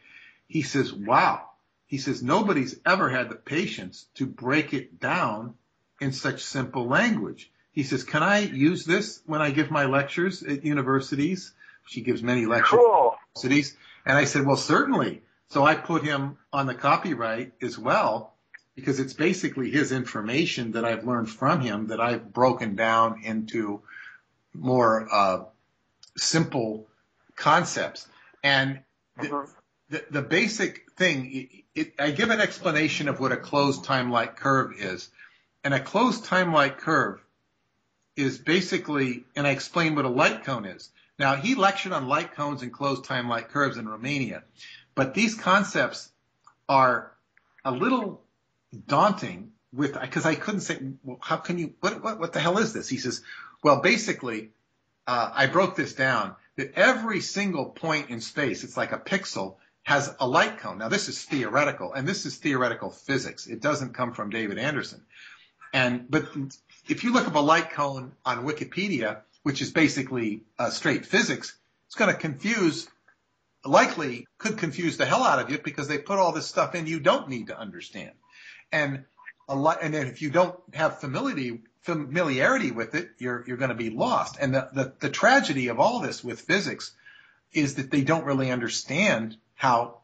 He says, wow. He says, nobody's ever had the patience to break it down in such simple language. He says, can I use this when I give my lectures at universities? She gives many lectures at universities. And I said, well, certainly. So I put him on the copyright as well, because it's basically his information that I've learned from him that I've broken down into more simple concepts. And the basic thing, I give an explanation of what a closed time-like curve is. And a closed time-like curve is basically, and I explain what a light cone is. Now, he lectured on light cones and closed time-like curves in Romania. But these concepts are a little daunting because I couldn't say, well, how can you, what the hell is this? He says, well, basically, I broke this down, that every single point in space, it's like a pixel, has a light cone. Now, this is theoretical, and this is theoretical physics. It doesn't come from David Anderson. But if you look up a light cone on Wikipedia, which is basically straight physics, it's going to could confuse the hell out of you, because they put all this stuff in you don't need to understand. And then if you don't have familiarity with it, you're going to be lost. And the tragedy of all this with physics is that they don't really understand how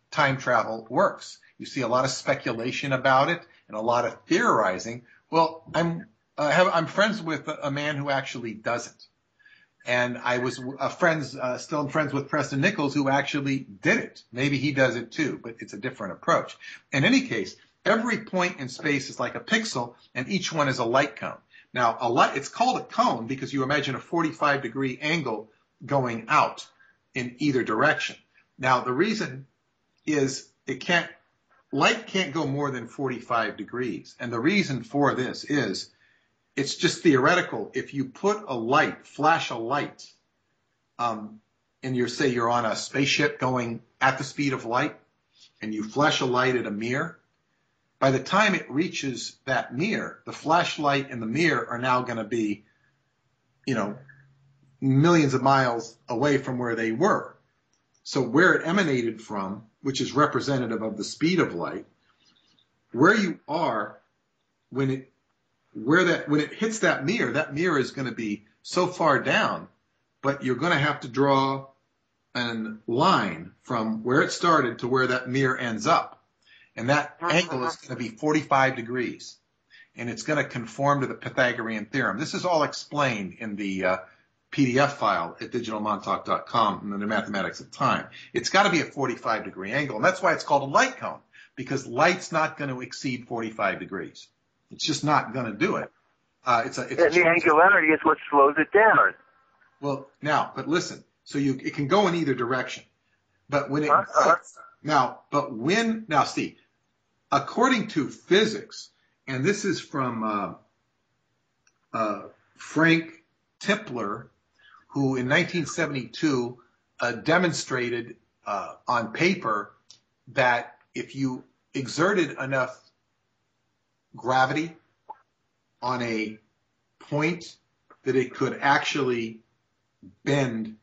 time travel works. You see a lot of speculation about it and a lot of theorizing. Well, I'm friends with a man who actually does it. And I was still friends with Preston-Nichols, who actually did it. Maybe he does it too, but it's a different approach. In any case, every point in space is like a pixel, and each one is a light cone. Now, it's called a cone because you imagine a 45-degree angle going out. in either direction. Now, the reason is light can't go more than 45 degrees. And the reason for this is it's just theoretical. If you put flash a light, and you're on a spaceship going at the speed of light, and you flash a light at a mirror, by the time it reaches that mirror, the flashlight and the mirror are now going to be, millions of miles away from where they were. So where it emanated from, which is representative of the speed of light, where you are when it hits that mirror is going to be so far down, but you're going to have to draw a line from where it started to where that mirror ends up. And that angle is going to be 45 degrees. And it's going to conform to the Pythagorean theorem. This is all explained in the PDF file at digitalmontauk.com in the mathematics of time. It's got to be a 45-degree angle. And that's why it's called a light cone, because light's not going to exceed 45 degrees. It's just not going to do it.
The angularity is what slows it down.
Well, but listen. So it can go in either direction. But when see, according to physics, and this is from Frank Tipler, who in 1972 demonstrated on paper that if you exerted enough gravity on a point, that it could actually bend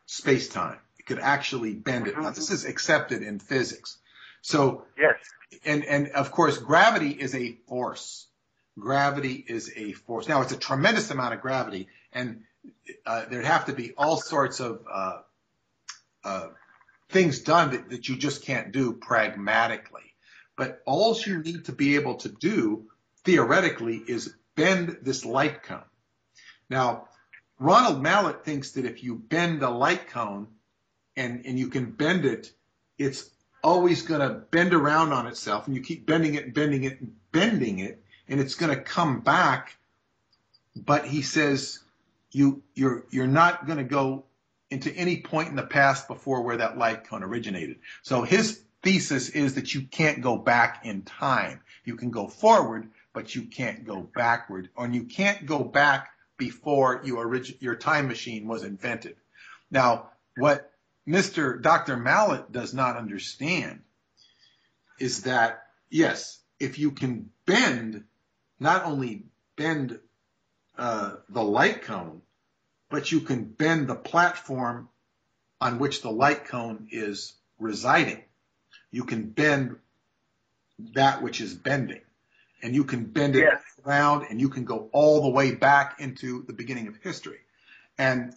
space-time. It could actually bend it. Now, this is accepted in physics. So,
yes.
And of course, gravity is a force. Gravity is a force. Now, it's a tremendous amount of gravity, and there'd have to be all sorts of things done that you just can't do pragmatically. But all you need to be able to do, theoretically, is bend this light cone. Now, Ronald Mallet thinks that if you bend a light cone and you can bend it, it's always going to bend around on itself, and you keep bending it and bending it and bending it, and it's going to come back. But he says you're not going to go into any point in the past before where that light cone originated. So his thesis is that you can't go back in time. You can go forward, but you can't go backward, and you can't go back before your time machine was invented. Now, what Dr. Mallet does not understand is that, yes, if you can not only bend the light cone, but you can bend the platform on which the light cone is residing. You can bend that which is bending. And you can bend it around, and you can go all the way back into the beginning of history. And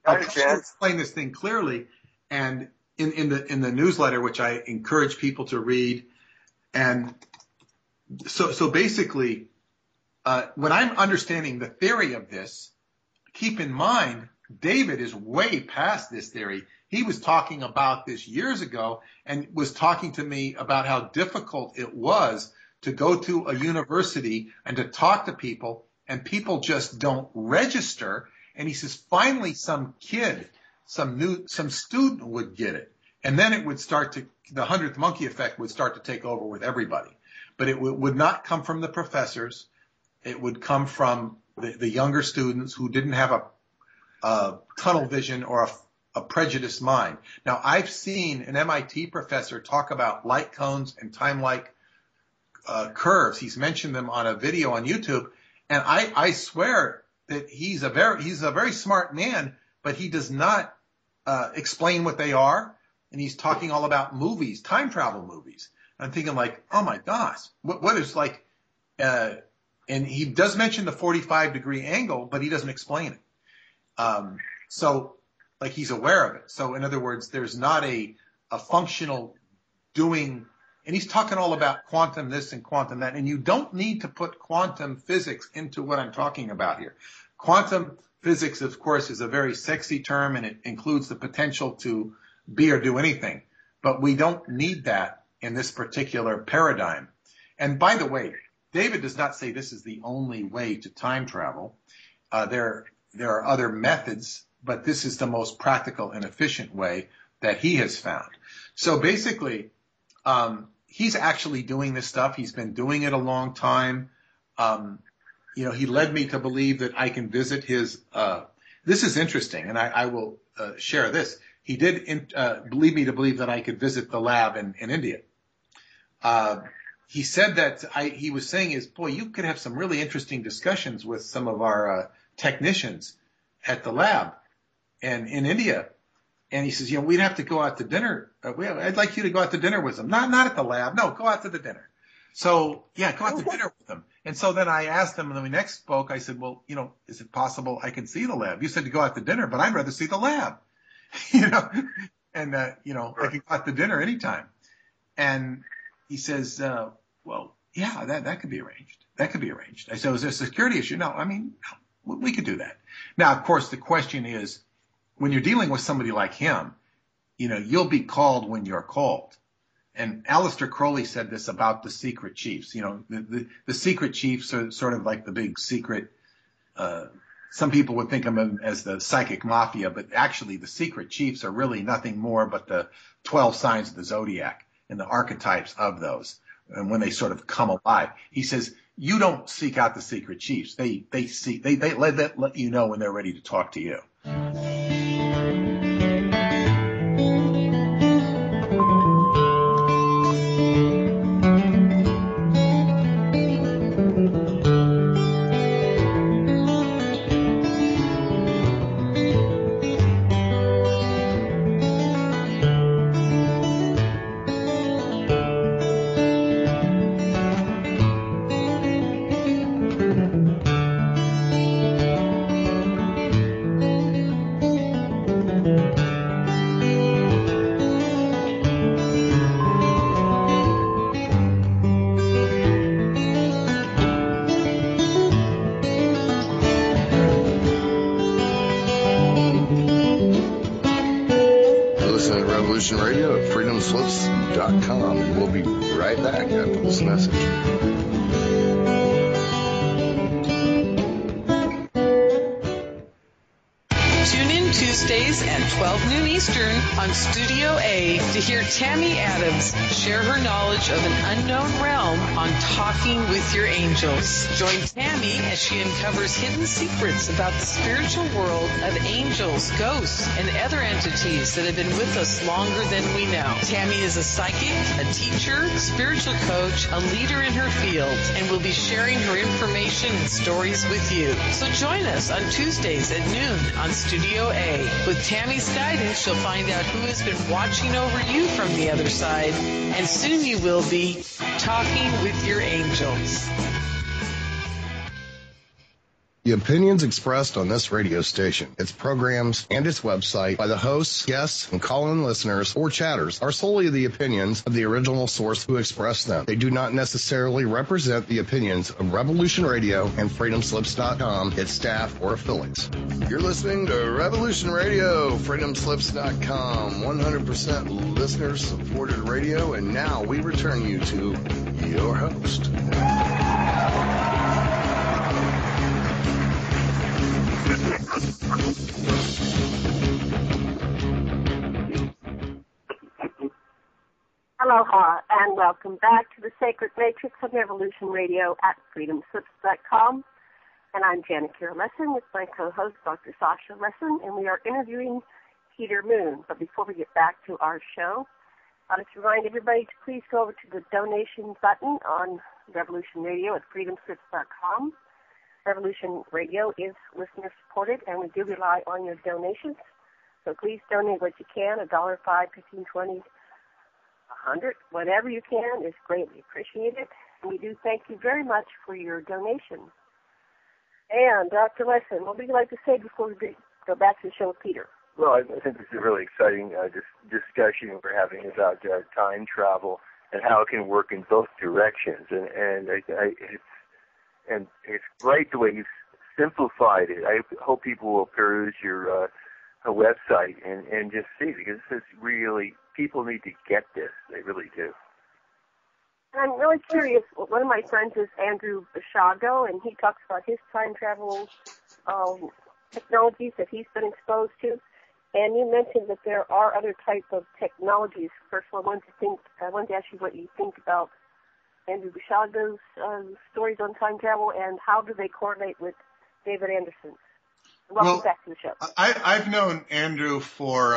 I'll try to explain this thing clearly, and in the newsletter, which I encourage people to read. And so basically, when I'm understanding the theory of this, keep in mind, David is way past this theory. He was talking about this years ago and was talking to me about how difficult it was to go to a university and to talk to people, and people just don't register. And he says, finally, some kid, some student would get it. And then it would the 100th monkey effect would start to take over with everybody. But it would not come from the professors. It would come from the younger students who didn't have a tunnel vision or a prejudiced mind. Now, I've seen an MIT professor talk about light cones and time-like curves. He's mentioned them on a video on YouTube, and I swear that he's a very smart man, but he does not explain what they are, and he's talking all about movies, time travel movies. I'm thinking like, oh my gosh, what is like? And he does mention the 45-degree angle, but he doesn't explain it. So like he's aware of it. So in other words, there's not a functional doing. And he's talking all about quantum this and quantum that. And you don't need to put quantum physics into what I'm talking about here. Quantum physics, of course, is a very sexy term, and it includes the potential to be or do anything. But we don't need that in this particular paradigm. And by the way, David does not say this is the only way to time travel. There are other methods but this is the most practical and efficient way that he has found. So basically, he's actually doing this stuff. He's been doing it a long time. He led me to believe that I can visit his, this is interesting, and I will share this. He did lead me to believe that I could visit the lab in India. He said that he was saying is, boy, you could have some really interesting discussions with some of our technicians at the lab and in India. And he says, we'd have to go out to dinner. I'd like you to go out to dinner with them. Not at the lab. No, go out to the dinner. So, go out to dinner with them. And so then I asked him, and then we next spoke, I said, well, is it possible I can see the lab? You said to go out to dinner, but I'd rather see the lab, and, I can go out to dinner anytime. And he says, that could be arranged. That could be arranged. I said, is there a security issue? No, we could do that. Now, of course, the question is, when you're dealing with somebody like him, you'll be called when you're called. And Aleister Crowley said this about the secret chiefs. The secret chiefs are sort of like the big secret. Some people would think of them as the psychic mafia, but actually the secret chiefs are really nothing more but the 12 signs of the zodiac and the archetypes of those. And when they sort of come alive, he says, you don't seek out the secret chiefs. They let you know when they're ready to talk to you.
Radio at preston-nichols.com, and we'll be right back after this message.
Tune in Tuesdays at 12 noon Eastern on Studio A to hear Tammy Adams share her knowledge of an unknown realm on Talking with Your Angels. Join Tammy as she uncovers hidden secrets about the spiritual world of angels, ghosts, and other entities that have been with us longer than we know. Tammy is a psychic, a teacher, spiritual coach, a leader in her field, and will be sharing her information and stories with you. So join us on Tuesdays at noon on Studio A. With Tammy's guidance, you'll find out who has been watching over you from the other side, and soon you will be talking with your angels.
The opinions expressed on this radio station, its programs, and its website by the hosts, guests, and call-in listeners or chatters are solely the opinions of the original source who expressed them. They do not necessarily represent the opinions of Revolution Radio and freedomslips.com, its staff, or affiliates. You're listening to Revolution Radio, freedomslips.com, 100% listener-supported radio, and now we return you to your host.
Aloha, and welcome back to the Sacred Matrix of Revolution Radio at freedomslips.com. And I'm Janet Kira Lesson with my co-host, Dr. Sasha Lesson, and we are interviewing Peter Moon. But before we get back to our show, I'd like to remind everybody to please go over to the donation button on Revolution Radio at freedomslips.com. Revolution Radio is listener-supported, and we do rely on your donations. So please donate what you can, $1, $5, $15, $20, $100, whatever you can is greatly appreciated. And we do thank you very much for your donation. And Dr. Lesson, what would you like to say before we go back to the show with Peter?
Well, I think this is a really exciting discussion we're having about time travel and how it can work in both directions. And it's great the way you've simplified it. I hope people will peruse your website and just see, because this is really, people need to get this. They really do.
And I'm really curious. One of my friends is Andrew Bashago, and he talks about his time travel technologies that he's been exposed to. And you mentioned that there are other types of technologies. First of all, I wanted to ask you what you think about Andrew Bishaga's stories on time travel, and how do they correlate with David Anderson's? Welcome back to the show.
I've known Andrew for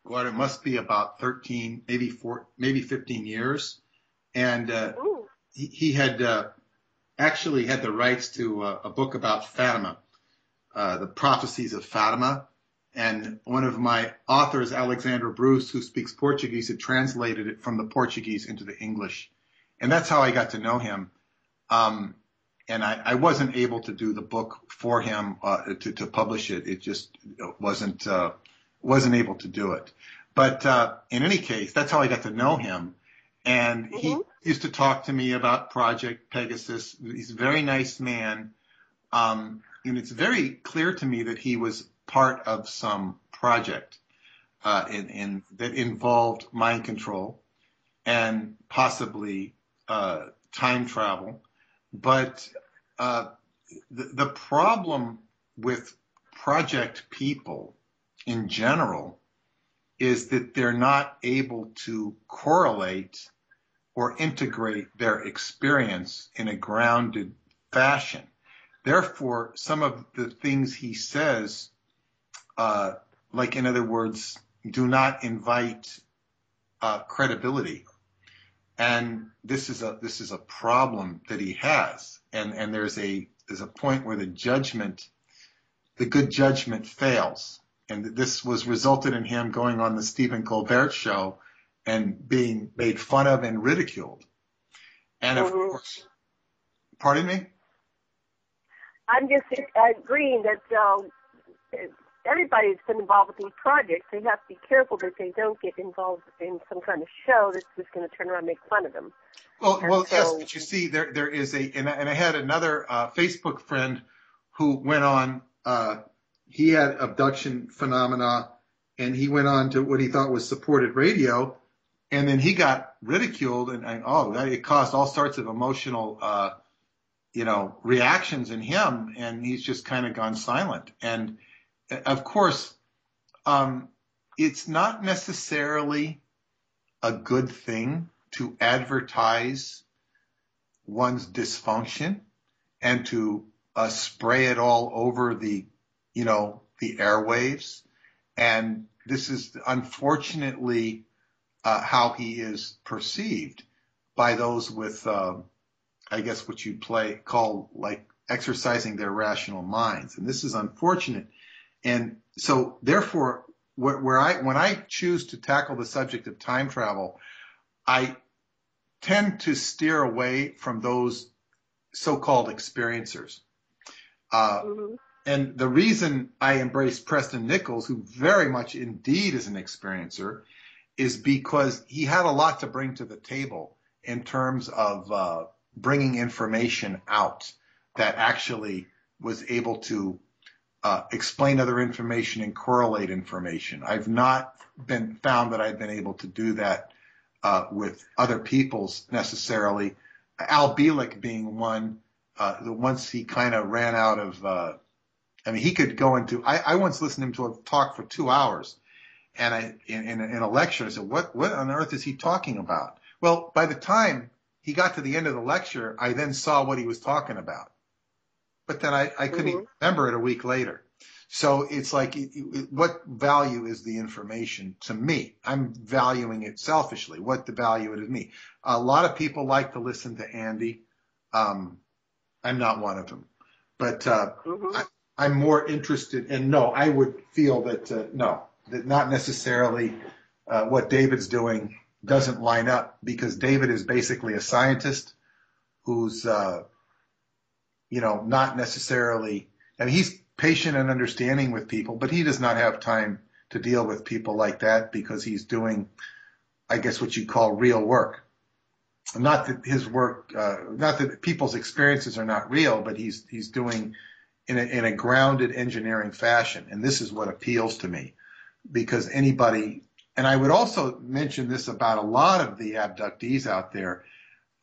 it must be about 13, maybe 15 years, and he had actually had the rights to a book about Fatima, the prophecies of Fatima. And one of my authors, Alexandra Bruce, who speaks Portuguese, had translated it from the Portuguese into the English. And that's how I got to know him. And I wasn't able to do the book for him to publish it. It just wasn't able to do it. But in any case, that's how I got to know him. And he used to talk to me about Project Pegasus. He's a very nice man. And it's very clear to me that he was part of some project that involved mind control and possibly time travel. But the problem with project people in general is that they're not able to correlate or integrate their experience in a grounded fashion. Therefore, some of the things he says, like in other words, do not invite credibility. And this is a problem that he has. And there's a point where the good judgment fails. And this was resulted in him going on the Stephen Colbert show and being made fun of and ridiculed. And of course, pardon me?
I'm just agreeing that everybody that's been involved with these projects, they have to be careful that they don't get involved in some kind of show that's just going to turn around and make fun of them.
Well, yes, but you see, there is and I had another Facebook friend who went on, he had abduction phenomena, and he went on to what he thought was supported radio, and then he got ridiculed, and it caused all sorts of emotional reactions in him, and he's just kind of gone silent. And of course, it's not necessarily a good thing to advertise one's dysfunction and to spray it all over the airwaves. And this is unfortunately how he is perceived by those with, I guess, what you'd call like exercising their rational minds. And this is unfortunate. And so therefore, when I choose to tackle the subject of time travel, I tend to steer away from those so-called experiencers. And the reason I embrace Preston-Nichols, who very much indeed is an experiencer, is because he had a lot to bring to the table in terms of bringing information out that actually was able to explain other information and correlate information. I've not found that I've been able to do that with other people's necessarily. Al Bielek being one, once he kind of ran out of, he could go into, I once listened to him to a talk for 2 hours, and in a lecture, I said, what on earth is he talking about? Well, by the time he got to the end of the lecture, I then saw what he was talking about. But then I couldn't even remember it a week later. So it's like, what value is the information to me? I'm valuing it selfishly. What the value it is to me? A lot of people like to listen to Andy. I'm not one of them. But I'm more interested in, I would feel that, that not necessarily what David's doing doesn't line up, because David is basically a scientist who's not necessarily, he's patient and understanding with people, but he does not have time to deal with people like that because he's doing, I guess, what you call real work. Not that his work, not that people's experiences are not real, but he's doing in a grounded engineering fashion. And this is what appeals to me, because anybody, and I would also mention this about a lot of the abductees out there,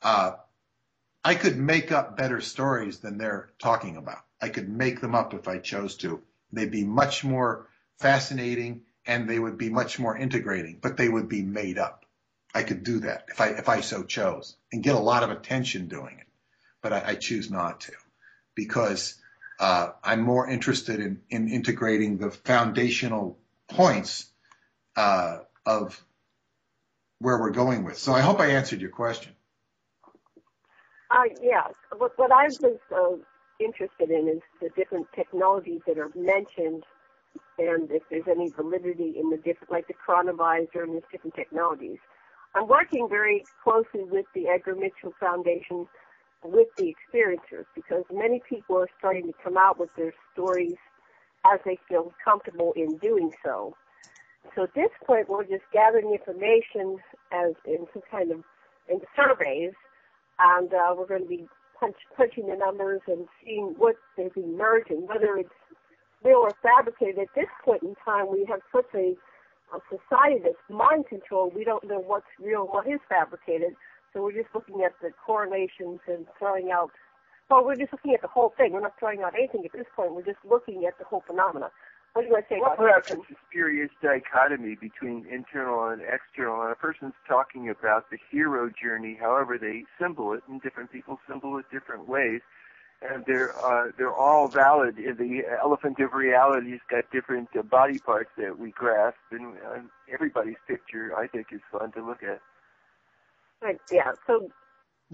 I could make up better stories than they're talking about. I could make them up if I chose to. They'd be much more fascinating, and they would be much more integrating, but they would be made up. I could do that if I so chose and get a lot of attention doing it, but I choose not to because I'm more interested in integrating the foundational points of where we're going with. So I hope I answered your question.
Yeah. What I was interested in is the different technologies that are mentioned, and if there's any validity in the different, like the chronovisor and these different technologies. I'm working very closely with the Edgar Mitchell Foundation with the experiencers because many people are starting to come out with their stories as they feel comfortable in doing so. So at this point, we're just gathering information as in some kind of in surveys, and we're going to be punching the numbers and seeing what is emerging, whether it's real or fabricated. At this point in time, we have such a society that's mind controlled. We don't know what's real and what is fabricated. So we're just looking at the correlations and throwing out. Well, we're just looking at the whole thing. We're not throwing out anything at this point. We're just looking at the whole phenomena. What do you want to say about that?
Perhaps it's a spurious dichotomy between internal and external. And a person's talking about the hero journey, however they symbol it, and different people symbol it different ways. And they're all valid. The elephant of reality has got different body parts that we grasp, and everybody's picture, I think, is fun to look at.
Right, yeah. So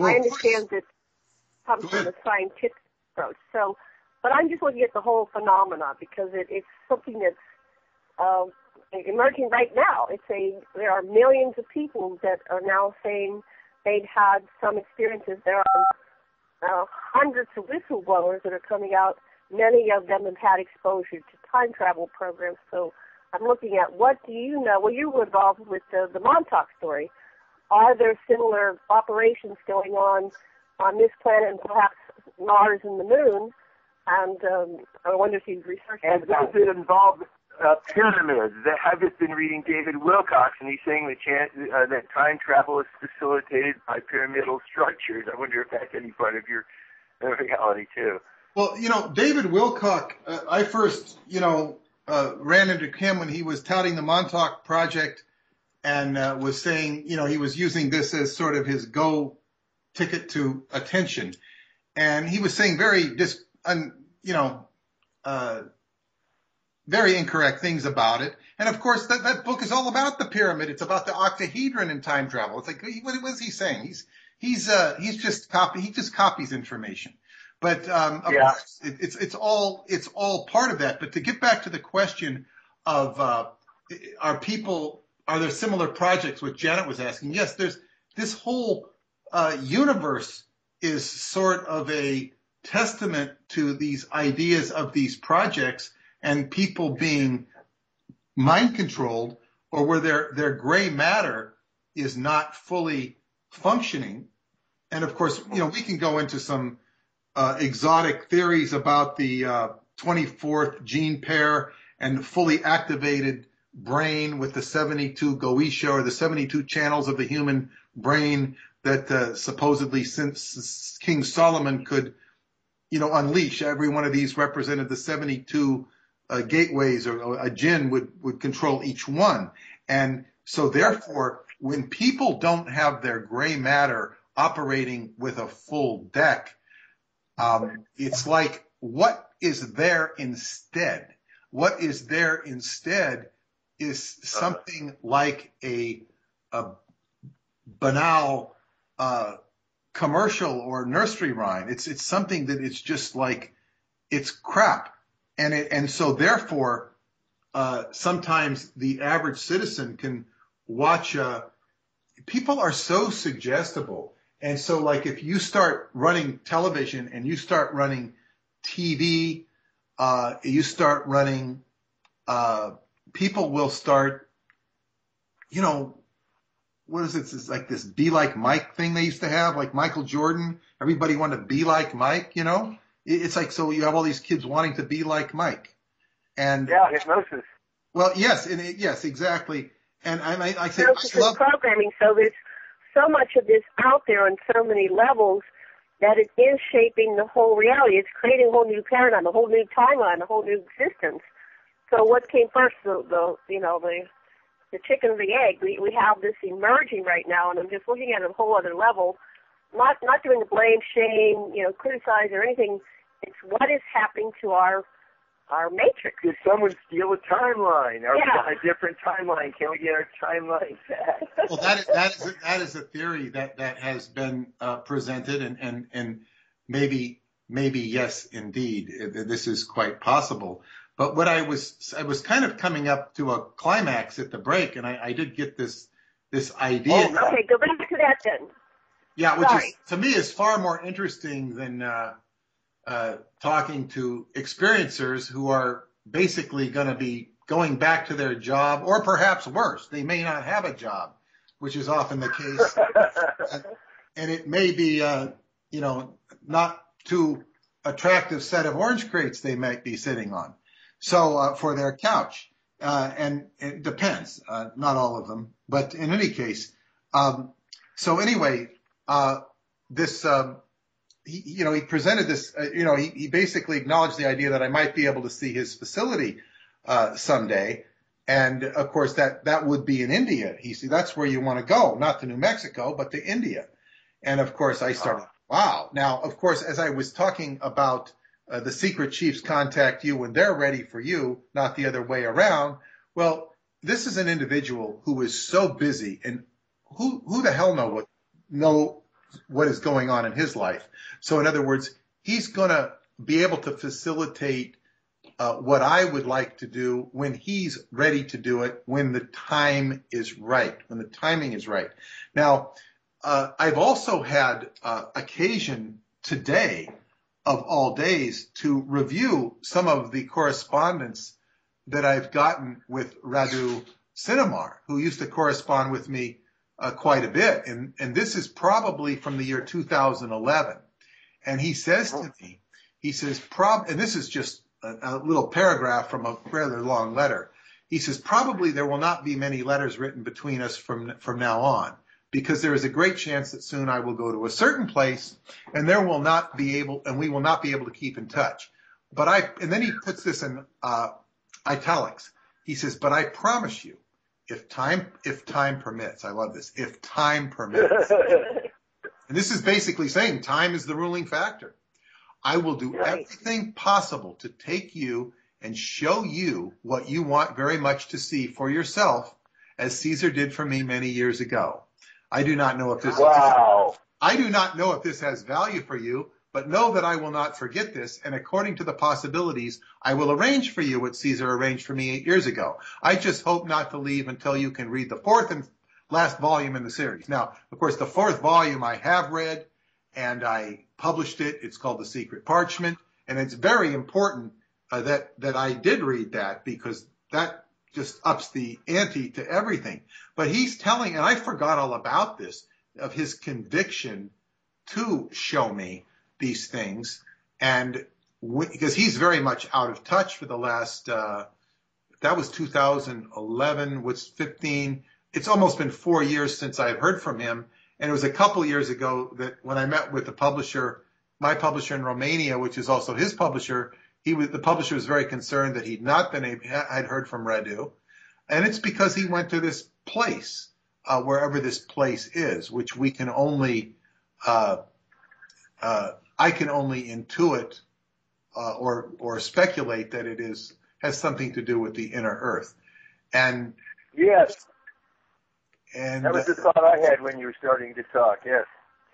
I understand that comes from a scientific approach. So, but I'm just looking at the whole phenomena because it's something that's emerging right now. There are millions of people that are now saying they'd had some experiences. There are hundreds of whistleblowers that are coming out. Many of them have had exposure to time travel programs. So I'm looking at what do you know? Well, you were involved with the Montauk story. Are there similar operations going on this planet and perhaps Mars and the Moon? And I wonder if you've researched
and
that.
does it involve pyramids? I've just been reading David Wilcox, and he's saying that time travel is facilitated by pyramidal structures. I wonder if that's any part of your reality, too.
Well, David Wilcox, I first, ran into him when he was touting the Montauk-project and was saying, he was using this as sort of his go ticket to attention. And he was saying very incorrect things about it. And of course, that book is all about the pyramid. It's about the octahedron in time travel. It's like, what is he saying? He just copies information. But of course, it's all part of that. But to get back to the question of are there similar projects? What Janet was asking. Yes, there's this whole universe is sort of a testament to these ideas of these projects and people being mind controlled, or where their gray matter is not fully functioning. And of course, we can go into some exotic theories about the 24th gene pair and fully activated brain with the 72 Goetia, or the 72 channels of the human brain that supposedly since King Solomon could, unleash. Every one of these represented the 72 gateways, or a jinn would control each one. And so therefore, when people don't have their gray matter operating with a full deck, it's like, what is there instead? What is there instead is something like a banal commercial or nursery rhyme. It's something that it's just like, it's crap. And so therefore, sometimes the average citizen can watch, people are so suggestible. And so like if you start running television and you start running TV, you start running, people will start, what is it? It's like this be like Mike thing they used to have, like Michael Jordan. Everybody wanted to be like Mike, It's like, so you have all these kids wanting to be like Mike. And
yeah, hypnosis.
Well, yes, yes, exactly. And I say, I love
programming. So there's so much of this out there on so many levels that it is shaping the whole reality. It's creating a whole new paradigm, a whole new timeline, a whole new existence. So what came first, the chicken or the egg? We have this emerging right now, and I'm just looking at it at a whole other level. Not doing the blame, shame, criticize or anything. It's what is happening to our matrix.
Did someone steal a timeline? A different timeline? Can we get our timeline back?
Well, that is a theory that has been presented, and maybe yes, indeed, this is quite possible. But what I was kind of coming up to a climax at the break, and I did get this idea.
Oh, okay, go back to that then.
Yeah, which is, to me, is far more interesting than talking to experiencers who are basically going to be going back to their job, or perhaps worse, they may not have a job, which is often the case. And it may be, not too attractive set of orange crates they might be sitting on. So for their couch, and it depends, not all of them, but in any case. So anyway, he presented this, he basically acknowledged the idea that I might be able to see his facility someday. And of course, that would be in India. He said, that's where you want to go, not to New Mexico, but to India. And of course, I started, wow. Now, of course, as I was talking about the secret chiefs contact you when they're ready for you, not the other way around. Well, this is an individual who is so busy, and who the hell know what is going on in his life. So in other words, he's going to be able to facilitate what I would like to do when he's ready to do it, when the time is right, when the timing is right. Now, I've also had occasion today, of all days, to review some of the correspondence that I've gotten with Radu Sinamar, who used to correspond with me quite a bit. And this is probably from the year 2011. And he says to me, and this is just a little paragraph from a rather long letter. He says, probably there will not be many letters written between us from now on, because there is a great chance that soon I will go to a certain place and we will not be able to keep in touch. And then he puts this in italics. He says, but I promise you, if time permits, I love this, if time permits, and this is basically saying time is the ruling factor, I will do everything possible to take you and show you what you want very much to see for yourself, as Caesar did for me many years ago. I do not know if this has value for you, but know that I will not forget this, and according to the possibilities, I will arrange for you what Caesar arranged for me 8 years ago. I just hope not to leave until you can read the fourth and last volume in the series. Now, of course, the fourth volume I have read, and I published it. It's called The Secret Parchment, and it's very important that I did read that, because that just ups the ante to everything. But he's telling, and I forgot all about this, of his conviction to show me these things, and because he's very much out of touch for the last, that was 2011, was 15. It's almost been 4 years since I've heard from him. And it was a couple years ago that when I met with the publisher, my publisher in Romania, which is also his publisher, the publisher was very concerned that I'd heard from Radu. And it's because he went to this place, wherever this place is, which we can only, I can only intuit or speculate that it has something to do with the inner earth. And
yes,
And that was the thought I had when you were starting to talk, yes.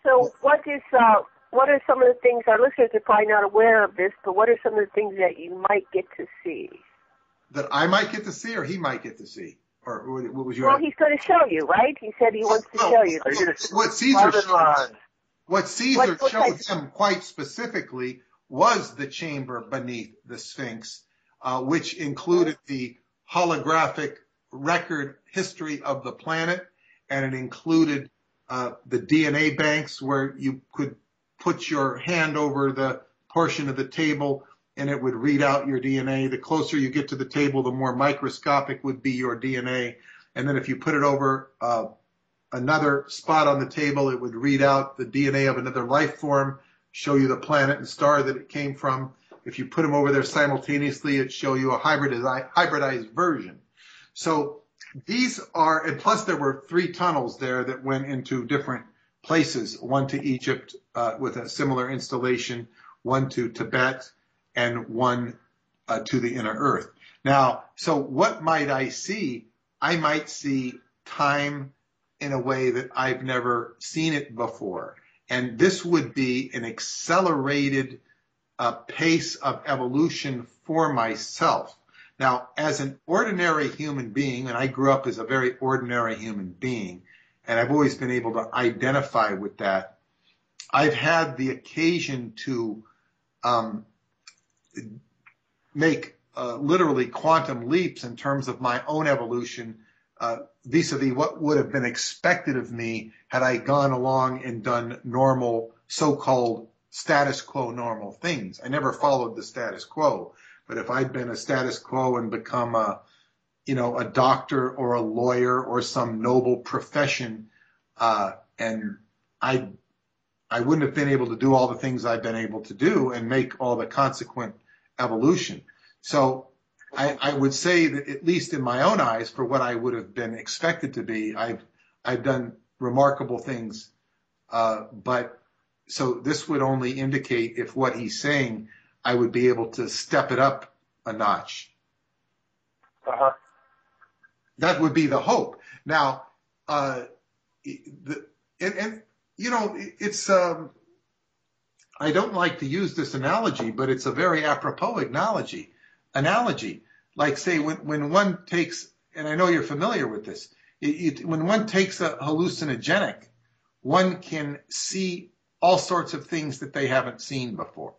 So what are some of the things, our listeners are probably not aware of this, but what are some of the things that you might get to see?
That I might get to see, or he might get to see? Or what was your
Well, he's going to show you, right? He said he wants to show you.
What Caesar showed him quite specifically was the chamber beneath the Sphinx, which included the holographic record history of the planet, and it included the DNA banks where you could put your hand over the portion of the table and it would read out your DNA. The closer you get to the table, the more microscopic would be your DNA. And then if you put it over another spot on the table, it would read out the DNA of another life form show you the planet and star that it came from. If you put them over there simultaneously, it show you a hybridized version. So these are, and plus there were 3 tunnels there that went into different places, one to Egypt with a similar installation, one to Tibet, and one to the inner earth. Now, so what might I see? I might see time in a way that I've never seen it before. And this would be an accelerated pace of evolution for myself. Now, as an ordinary human being, and I grew up as a very ordinary human being, and I've always been able to identify with that, I've had the occasion to make literally quantum leaps in terms of my own evolution vis-a-vis what would have been expected of me had I gone along and done normal, so-called status quo normal things. I never followed the status quo, but if I'd been a status quo and become a doctor or a lawyer or some noble profession, and I wouldn't have been able to do all the things I've been able to do and make all the consequent evolution. So I would say that, at least in my own eyes, for what I would have been expected to be, I've done remarkable things. But so this would only indicate if what he's saying, I would be able to step it up a notch. That would be the hope. Now, it's I don't like to use this analogy, but it's a very apropos analogy. Like, say, when one takes, and I know you're familiar with this, when one takes a hallucinogenic, one can see all sorts of things that they haven't seen before.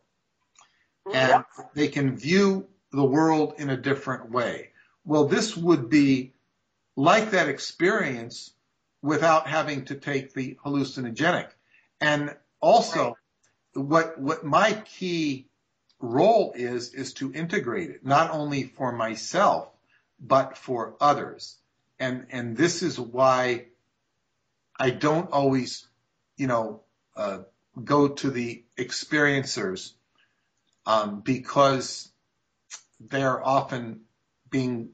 And they can view the world in a different way. Well, this would be like that experience without having to take the hallucinogenic. And also, what my key role is to integrate it, not only for myself, but for others. And this is why I don't always, go to the experiencers, because they're often being,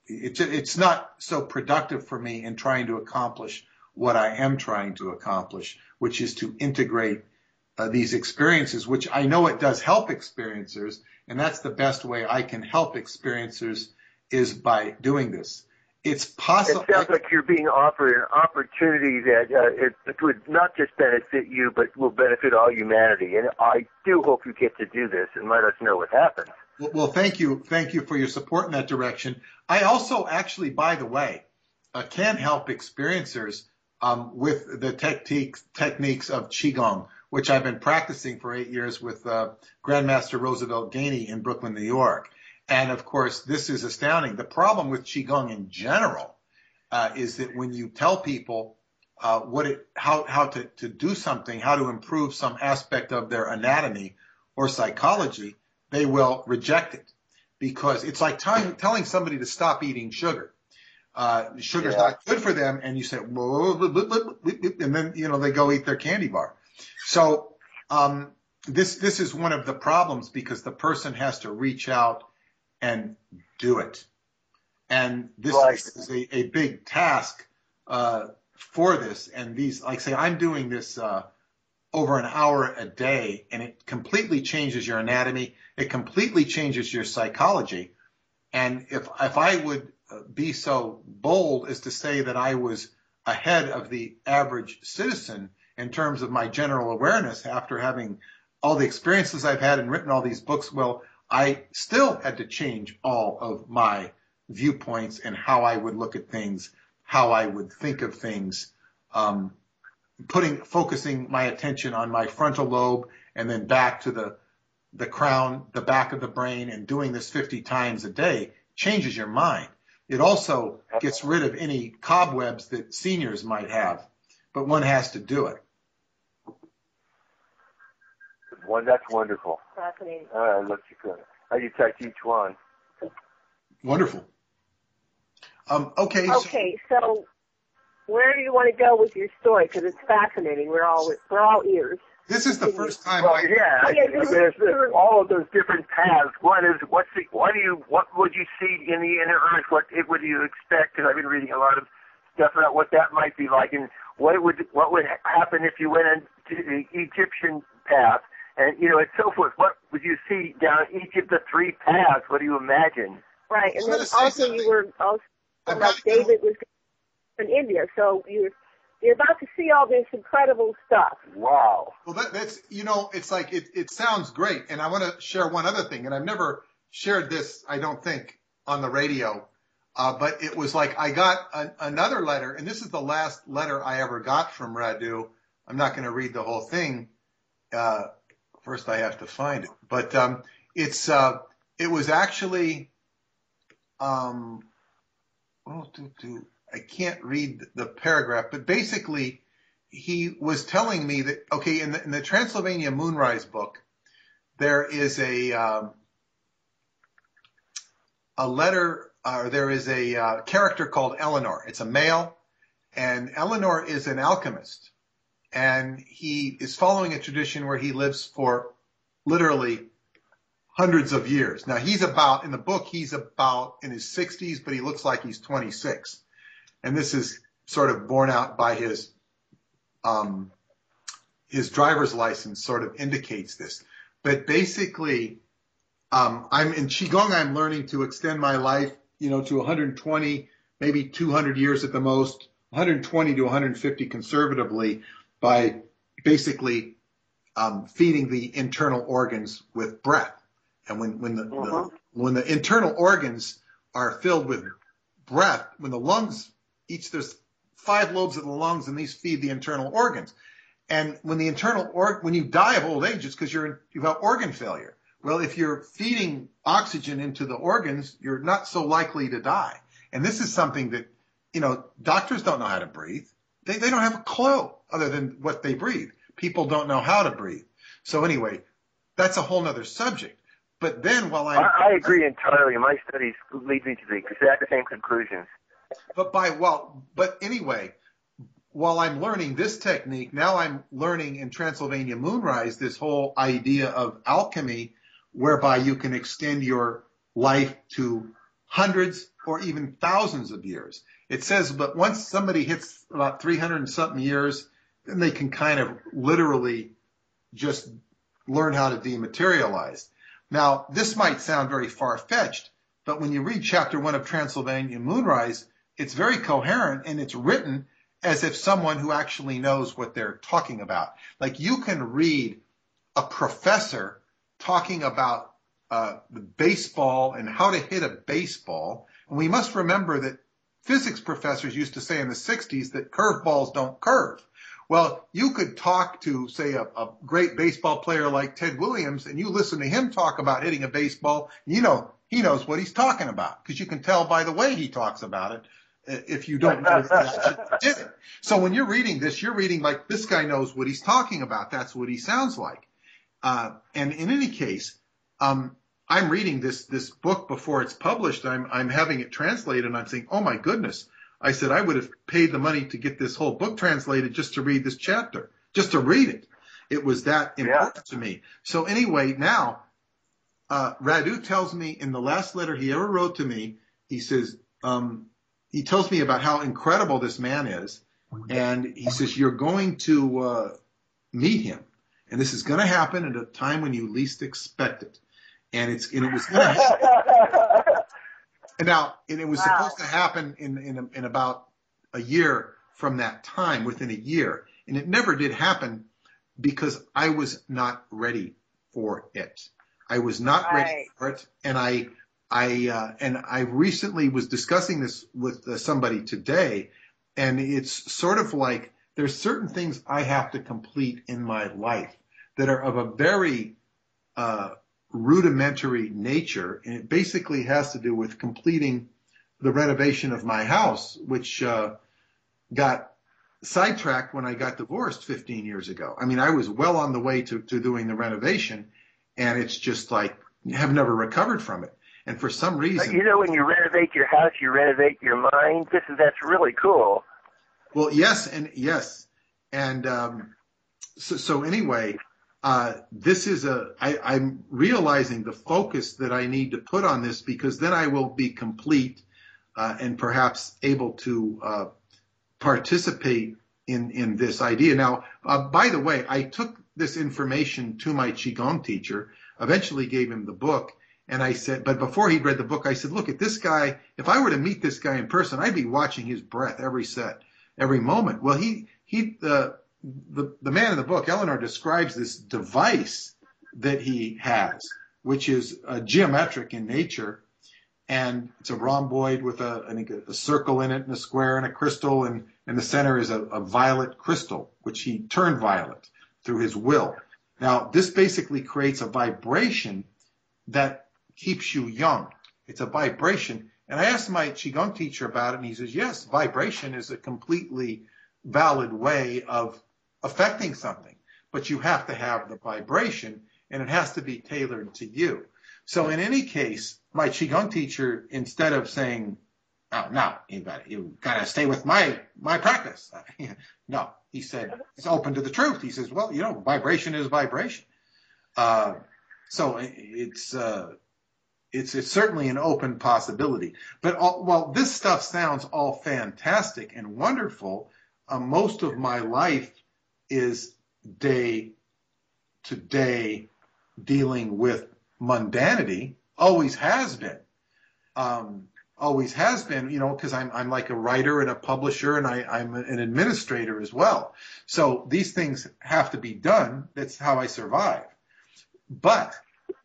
it's not so productive for me in trying to accomplish what I am trying to accomplish, which is to integrate these experiences, which I know it does help experiencers, and that's the best way I can help experiencers is by doing this. It's possible.
It sounds like you're being offered an opportunity that it would not just benefit you, but will benefit all humanity. And I do hope you get to do this and let us know what happens.
Well, thank you. Thank you for your support in that direction. I also actually, by the way, can help experiencers with the techniques of Qigong, which I've been practicing for 8 years with Grandmaster Roosevelt Gainey in Brooklyn, New York. And, of course, this is astounding. The problem with Qigong in general is that when you tell people how to do something, how to improve some aspect of their anatomy or psychology, they will reject it, because it's like telling somebody to stop eating sugar. Sugar's not good for them, and you say, whoa, and then they go eat their candy bar. So this is one of the problems, because the person has to reach out and do it. And this is a big task for this. And these, like say, I'm doing this over an hour a day, and it completely changes your anatomy. It completely changes your psychology. And if I would be so bold as to say that I was ahead of the average citizen in terms of my general awareness after having all the experiences I've had and written all these books, well, I still had to change all of my viewpoints and how I would look at things, how I would think of things, focusing my attention on my frontal lobe and then back to the crown, the back of the brain, and doing this 50 times a day changes your mind. It also gets rid of any cobwebs that seniors might have, but one has to do it.
That's wonderful.
Fascinating.
All right, let's go. I detect each one.
Wonderful. Okay.
So where do you want to go with your story? Because it's fascinating. We're all ears.
This is the first time.
Well, there's all of those different paths. One is what would you see in the inner earth? What would you expect? Because I've been reading a lot of stuff about what that might be like, and what would happen if you went into the Egyptian path, and and so forth. What would you see down each of the three paths? What do you imagine?
Right, and then also you were also like David was in India, so you're about to see all this incredible stuff.
Wow.
Well, that's it's like it sounds great, and I want to share one other thing, and I've never shared this, I don't think, on the radio, but it was like I got another letter, and this is the last letter I ever got from Radu. I'm not going to read the whole thing. First, I have to find it, but it was actually I can't read the paragraph, but basically he was telling me that, okay, in the Transylvania Moonrise book, there is a letter, or there is a character called Eleanor. It's a male, and Eleanor is an alchemist, and he is following a tradition where he lives for literally hundreds of years. Now, in the book, he's about in his 60s, but he looks like he's 26. And this is sort of borne out by his driver's license sort of indicates this. But basically, I'm in Qigong, I'm learning to extend my life, to 120, maybe 200 years at the most, 120 to 150 conservatively, by basically feeding the internal organs with breath. And when the internal organs are filled with breath, when the lungs, there's 5 lobes of the lungs, and these feed the internal organs. And when when you die of old age, it's because you've got organ failure. Well, if you're feeding oxygen into the organs, you're not so likely to die. And this is something that, doctors don't know how to breathe. They don't have a clue other than what they breathe. People don't know how to breathe. So anyway, that's a whole nother subject. But then
I agree entirely. My studies lead me to the exact same conclusions.
But anyway, while I'm learning this technique, now I'm learning in Transylvania Moonrise this whole idea of alchemy, whereby you can extend your life to hundreds or even thousands of years. It says, but once somebody hits about 300 and something years, then they can kind of literally just learn how to dematerialize. Now, this might sound very far-fetched, but when you read Chapter 1 of Transylvania Moonrise, it's very coherent, and it's written as if someone who actually knows what they're talking about. Like, you can read a professor talking about the baseball and how to hit a baseball. And we must remember that physics professors used to say in the 60s that curveballs don't curve. Well, you could talk to, say, a great baseball player like Ted Williams, and you listen to him talk about hitting a baseball, he knows what he's talking about, because you can tell by the way he talks about it if you don't know if he did it. So when you're reading this, you're reading like, this guy knows what he's talking about. That's what he sounds like. And in any case, I'm reading this book before it's published. I'm having it translated, and I'm saying, oh my goodness. I said, I would have paid the money to get this whole book translated just to read this chapter, just to read it. It was that important to me. So anyway, now, Radu tells me in the last letter he ever wrote to me, he says, he tells me about how incredible this man is. And he says, you're going to meet him. And this is going to happen at a time when you least expect it. And it was going to happen. And it was supposed to happen in about a year from that time, within a year. And it never did happen because I was not ready for it. I was not ready for it. And I recently was discussing this with somebody today, and it's sort of like there's certain things I have to complete in my life that are of a very rudimentary nature, and it basically has to do with completing the renovation of my house, which got sidetracked when I got divorced 15 years ago. I mean, I was well on the way to doing the renovation, and it's just like have never recovered from it. And for some reason,
when you renovate your house, you renovate your mind. That's really cool.
Well, yes, and So anyway, this is I'm realizing the focus that I need to put on this, because then I will be complete and perhaps able to participate in this idea. Now, by the way, I took this information to my Qigong teacher, eventually gave him the book, and I said, but before he'd read the book, I said, look at this guy. If I were to meet this guy in person, I'd be watching his breath every set, every moment. Well, the man in the book, Eleanor, describes this device that he has, which is geometric in nature, and it's a rhomboid with a circle in it and a square and a crystal, and in the center is a violet crystal, which he turned violet through his will. Now, this basically creates a vibration that keeps you young. It's a vibration. And I asked my Qigong teacher about it, and he says, yes, vibration is a completely valid way of affecting something, but you have to have the vibration, and it has to be tailored to you. So in any case, my Qigong teacher, instead of saying, oh, no, you got to stay with my practice. No, he said, he's open to the truth. He says, well, vibration is vibration. So it's certainly an open possibility. But while this stuff sounds all fantastic and wonderful, most of my life is day to day dealing with mundanity. Always has been. Because I'm like a writer and a publisher, and I'm an administrator as well. So these things have to be done. That's how I survive. But,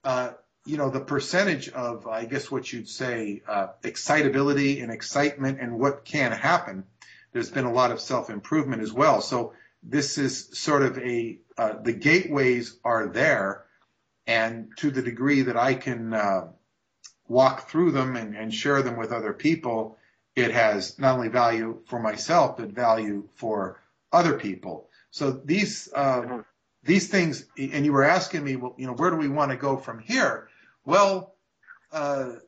the percentage of, I guess what you'd say, excitability and excitement and what can happen, there's been a lot of self-improvement as well. So this is sort of the gateways are there, and to the degree that I can walk through them and share them with other people, it has not only value for myself, but value for other people. So these things, and you were asking me, well, where do we want to go from here? Well, that's,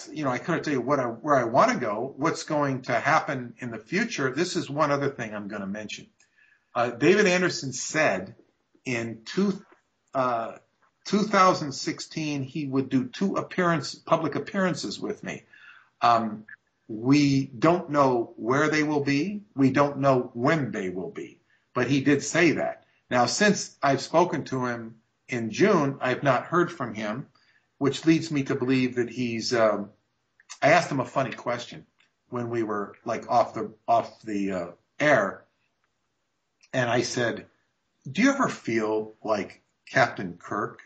I couldn't tell you where I want to go, what's going to happen in the future. This is one other thing I'm going to mention. David Anderson said in 2016 he would do 2 public appearances with me. We don't know where they will be. We don't know when they will be. But he did say that. Now, since I've spoken to him in June, I've not heard from him, which leads me to believe that he's I asked him a funny question when we were like off the air. And I said, do you ever feel like Captain Kirk?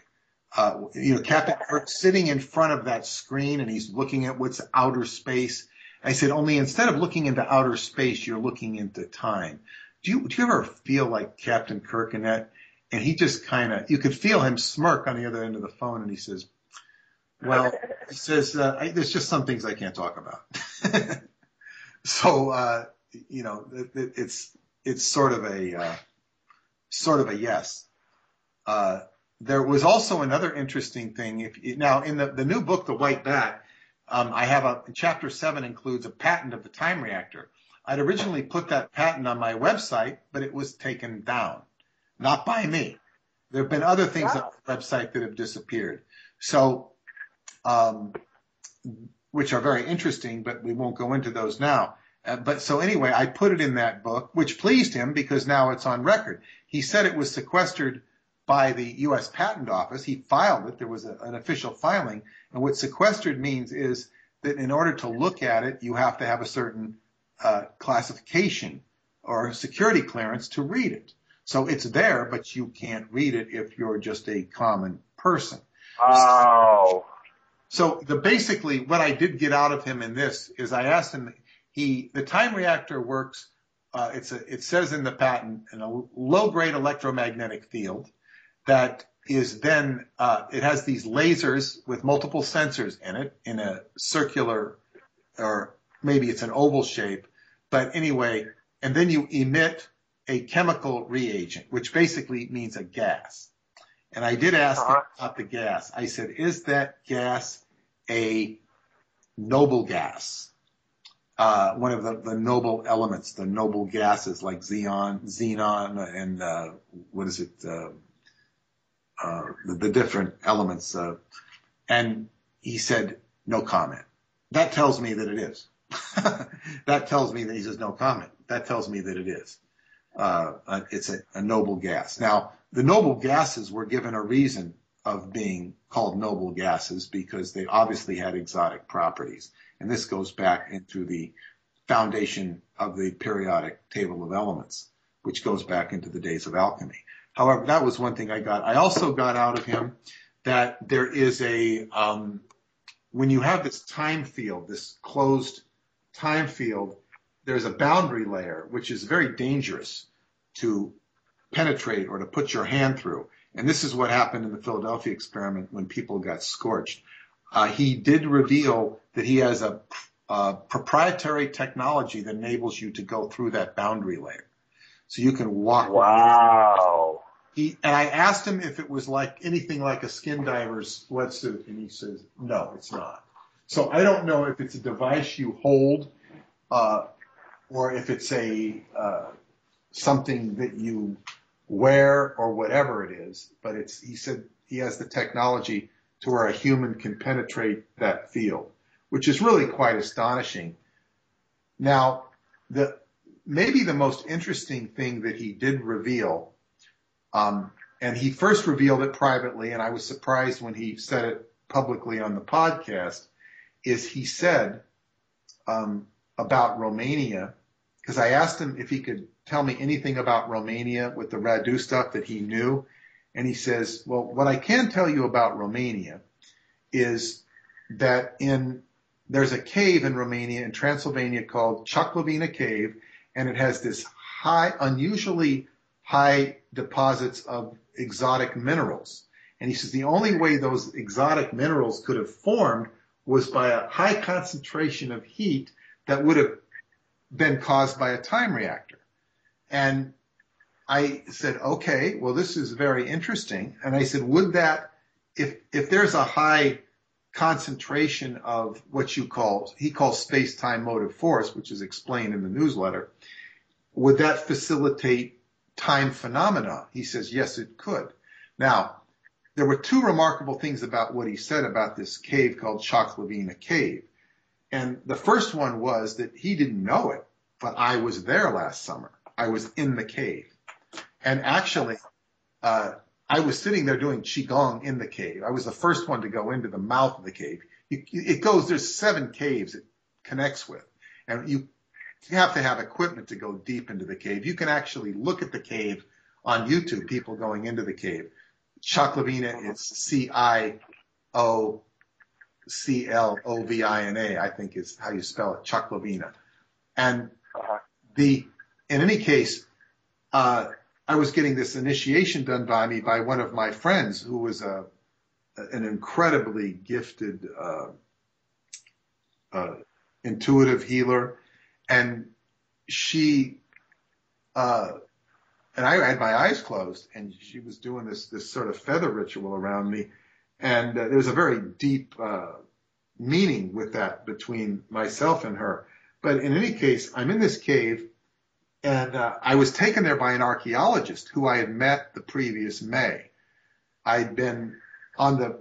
Captain Kirk sitting in front of that screen, and he's looking at what's outer space. I said, only instead of looking into outer space, you're looking into time. Do you ever feel like Captain Kirk in that? And he just you could feel him smirk on the other end of the phone, and he says, well, there's just some things I can't talk about. So, it's sort of a yes. There was also another interesting thing. Now, in the new book, The White Bat, I have chapter 7 includes a patent of the time reactor. I'd originally put that patent on my website, but it was taken down, not by me. There have been other things on the website that have disappeared. So, which are very interesting, but we won't go into those now. So anyway, I put it in that book, which pleased him because now it's on record. He said it was sequestered by the U.S. Patent Office. He filed it. There was an official filing. And what sequestered means is that in order to look at it, you have to have a certain classification or security clearance to read it. So it's there, but you can't read it if you're just a common person.
Oh.
So basically what I did get out of him in this is I asked him, the time reactor works, it says in the patent, in a low-grade electromagnetic field that is then, it has these lasers with multiple sensors in it in a circular, or maybe it's an oval shape, but anyway, and then you emit a chemical reagent, which basically means a gas. And I did ask him about the gas. I said, is that gas a noble gas?
one of the noble elements, the noble gases like xenon, and what is it? The different elements. And he said, no comment. That tells me that it is. That tells me that he says no comment. That tells me that it is. It's a noble gas. Now, the noble gases were given a reason of being called noble gases because they obviously had exotic properties. And this goes back into the foundation of the periodic table of elements, which goes back into the days of alchemy. However, that was one thing I got. I also got out of him that there is when you have this time field, this closed time field, there's a boundary layer, which is very dangerous to penetrate or to put your hand through. And this is what happened in the Philadelphia experiment when people got scorched. He did reveal that he has a proprietary technology that enables you to go through that boundary layer. So you can walk.
Wow.
And I asked him if it was like anything like a skin diver's sweatsuit, and he says, no, it's not. So I don't know if it's a device you hold or if it's something that you wear or whatever it is. But he said he has the technology to where a human can penetrate that field, which is really quite astonishing. Now, maybe the most interesting thing that he did reveal, and he first revealed it privately, and I was surprised when he said it publicly on the podcast, is he said about Romania, because I asked him if he could tell me anything about Romania with the Radu stuff that he knew, and he says, well, what I can tell you about Romania is that there's a cave in Romania, in Transylvania, called Choclovina Cave, and it has this unusually high deposits of exotic minerals. And he says the only way those exotic minerals could have formed was by a high concentration of heat that would have been caused by a time reactor. And I said, okay, well, this is very interesting. And I said, would that, if there's a high concentration of what he calls space-time motive force, which is explained in the newsletter, would that facilitate time phenomena? He says, yes, it could. Now, there were two remarkable things about what he said about this cave called Choclovina Cave. And the first one was that he didn't know it, but I was there last summer. I was in the cave. And actually, I was sitting there doing Qigong in the cave. I was the first one to go into the mouth of the cave. There's 7 caves it connects with. And you have to have equipment to go deep into the cave. You can actually look at the cave on YouTube, people going into the cave. Choclovina is Cioclovina, I think is how you spell it, Choclovina. And in any case, I was getting this initiation done by me by one of my friends who was an incredibly gifted intuitive healer. And and I had my eyes closed, and she was doing this sort of feather ritual around me. And there's a very deep meaning with that between myself and her. But in any case, I'm in this cave, and I was taken there by an archaeologist who I had met the previous May. I'd been on the,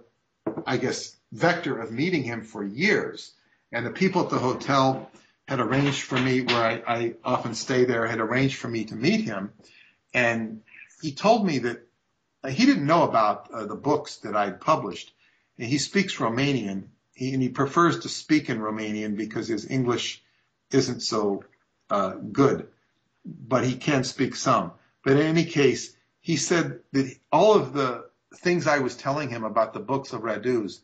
vector of meeting him for years. And the people at the hotel had arranged for me, where I often stay there, had arranged for me to meet him. And he told me that he didn't know about the books that I'd published. And he speaks Romanian, and he prefers to speak in Romanian because his English isn't so good, but he can speak some. But in any case, he said that all of the things I was telling him about the books of Radu's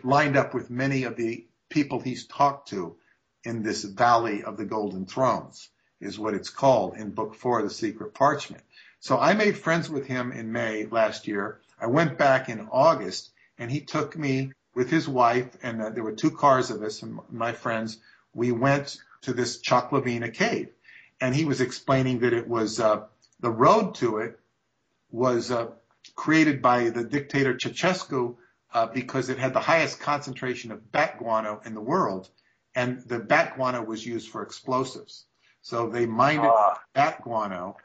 lined up with many of the people he's talked to in this Valley of the Golden Thrones, is what it's called in Book 4 of the Secret Parchment. So I made friends with him in May last year. I went back in August, and he took me with his wife, and there were 2 cars of us and my friends. We went to this Choclovina cave, and he was explaining that it was the road to it was created by the dictator Ceausescu because it had the highest concentration of bat guano in the world, and the bat guano was used for explosives. So they mined it bat guano,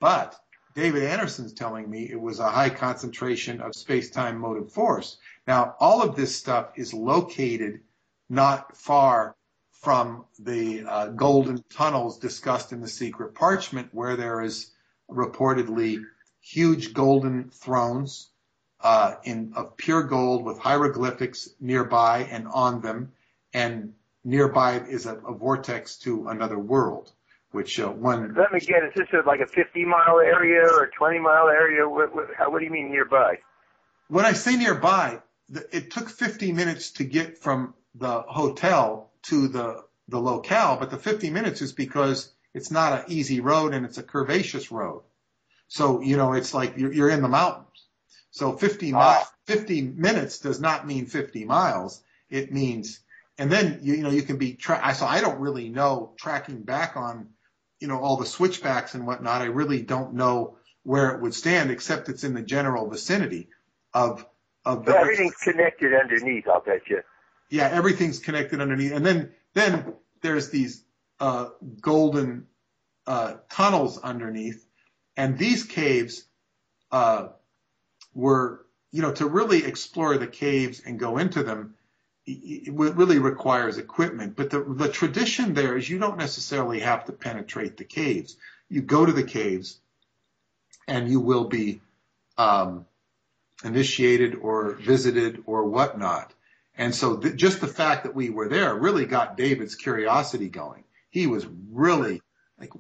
but David Anderson's telling me it was a high concentration of space-time motive force. Now, all of this stuff is located not far from the golden tunnels discussed in The Secret Parchment, where there is reportedly huge golden thrones of pure gold with hieroglyphics nearby and on them, and nearby is a vortex to another world, which one...
Let me get it. Is this like a 50-mile area or a 20-mile area? What do you mean nearby?
When I say nearby, it took 50 minutes to get from the hotel to the locale, but the 50 minutes is because it's not an easy road and it's a curvaceous road. So, it's like you're in the mountains. So 50 minutes does not mean 50 miles. It means, and then, you can be, so I don't really know, tracking back on, all the switchbacks and whatnot, I really don't know where it would stand, except it's in the general vicinity of the...
Everything's connected underneath, I'll bet you.
Yeah, everything's connected underneath. And then there's these golden tunnels underneath. And these caves were, to really explore the caves and go into them, it really requires equipment. But the tradition there is you don't necessarily have to penetrate the caves. You go to the caves and you will be initiated or visited or whatnot. And so just the fact that we were there really got David's curiosity going. He was really like,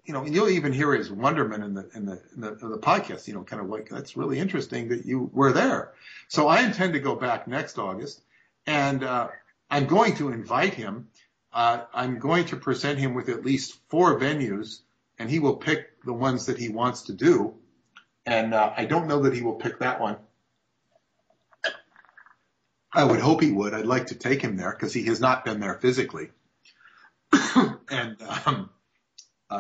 you'll even hear his wonderment in the podcast, kind of like, that's really interesting that you were there. So I intend to go back next August, and I'm going to invite him. I'm going to present him with at least 4 venues, and he will pick the ones that he wants to do. And I don't know that he will pick that one. I would hope he would. I'd like to take him there because he has not been there physically. And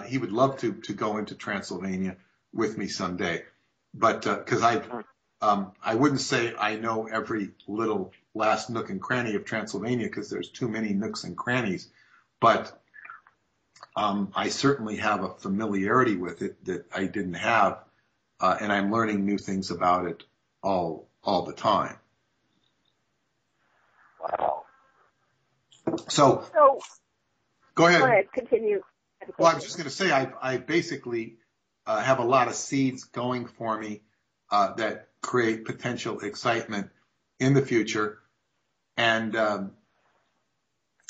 he would love to go into Transylvania with me someday. But because I wouldn't say I know every little last nook and cranny of Transylvania because there's too many nooks and crannies. But I certainly have a familiarity with it that I didn't have. And I'm learning new things about it all the time.
Wow.
So go ahead.
Go ahead, continue.
Well, I was just going to say I basically have a lot of seeds going for me that create potential excitement in the future. And to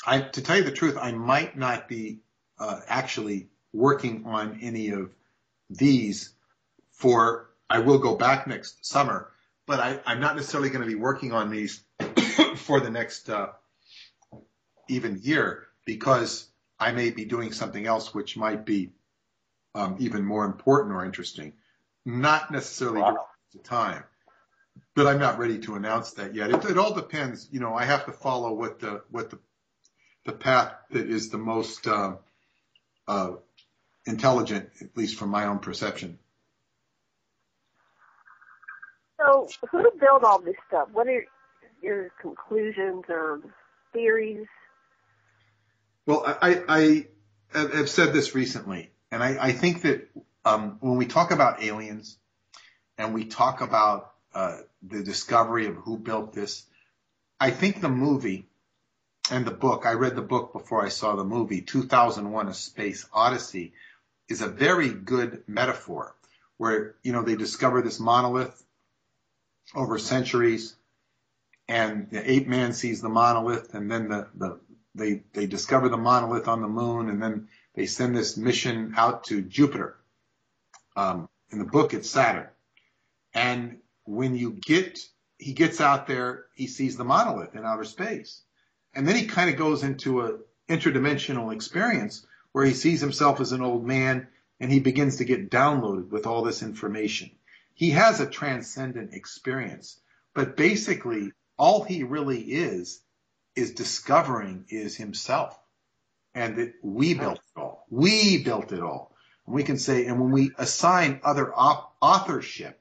tell you the truth, I might not be actually working on any of these I will go back next summer, but I'm not necessarily going to be working on these for the next even year, because I may be doing something else which might be even more important or interesting. Not necessarily during the time, but I'm not ready to announce that yet. It all depends. I have to follow what the path that is the most intelligent, at least from my own perception.
So who built all this stuff? What are your conclusions or theories?
Well, I have said this recently, and I think that when we talk about aliens and we talk about the discovery of who built this, I think the movie and the book, I read the book before I saw the movie, 2001: A Space Odyssey, is a very good metaphor where, they discover this monolith over centuries, and the ape man sees the monolith, and then they discover the monolith on the moon, and then they send this mission out to Jupiter. In the book, it's Saturn. And when he gets out there, he sees the monolith in outer space. And then he kind of goes into an interdimensional experience where he sees himself as an old man, and he begins to get downloaded with all this information. He has a transcendent experience, but basically all he really is discovering is himself, and that we built it all. We built it all. And we can say, and when we assign other authorship,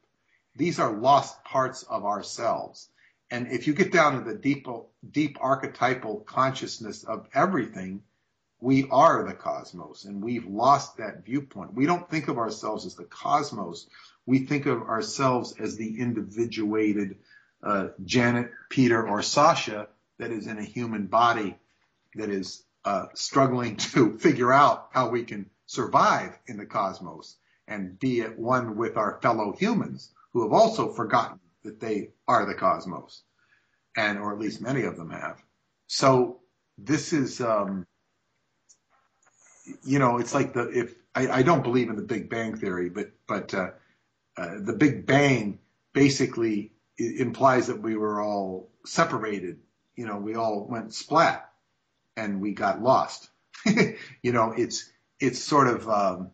these are lost parts of ourselves. And if you get down to the deep archetypal consciousness of everything, we are the cosmos, and we've lost that viewpoint. We don't think of ourselves as the cosmos. We think of ourselves as the individuated Janet, Peter, or Sasha that is in a human body that is struggling to figure out how we can survive in the cosmos and be at one with our fellow humans who have also forgotten that they are the cosmos, and or at least many of them have. So this is, it's like I don't believe in the Big Bang theory, but the Big Bang basically implies that we were all separated. We all went splat and we got lost. It's sort of,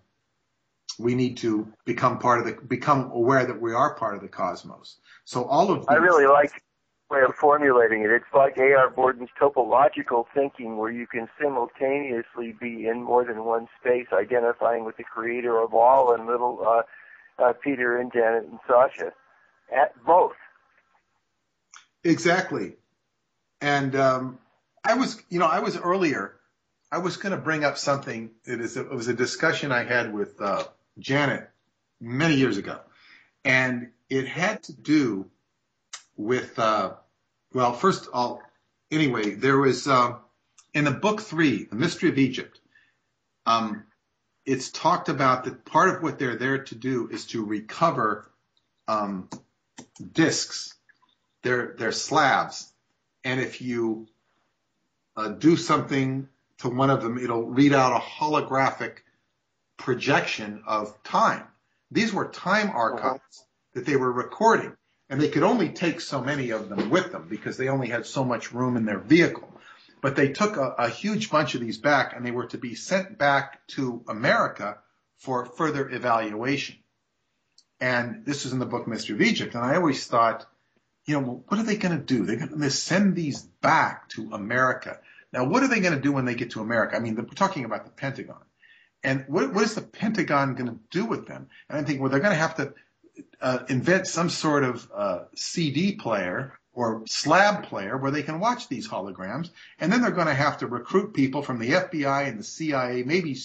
we need to become aware that we are part of the cosmos. So all of these,
I really like the way of formulating it. It's like A.R. Borden's topological thinking, where you can simultaneously be in more than one space, identifying with the creator of all and little Peter and Janet and Sasha, at both.
Exactly. And I was going to bring up something. It was a discussion I had with Janet many years ago, and it had to do with first of all, anyway, there was in the book 3, The Mystery of Egypt. It's talked about that part of what they're there to do is to recover discs. They're slabs, and if you do something to one of them, it'll read out a holographic projection of time. These were time archives that they were recording, and they could only take so many of them with them because they only had so much room in their vehicle. But they took a huge bunch of these back, and they were to be sent back to America for further evaluation. And this was in the book Mystery of Egypt, and I always thought, what are they going to do? They're going to send these back to America. Now, what are they going to do when they get to America? I mean, we're talking about the Pentagon. And what is the Pentagon going to do with them? And I'm thinking, well, they're going to have to invent some sort of CD player or slab player where they can watch these holograms. And then they're going to have to recruit people from the FBI and the CIA, maybe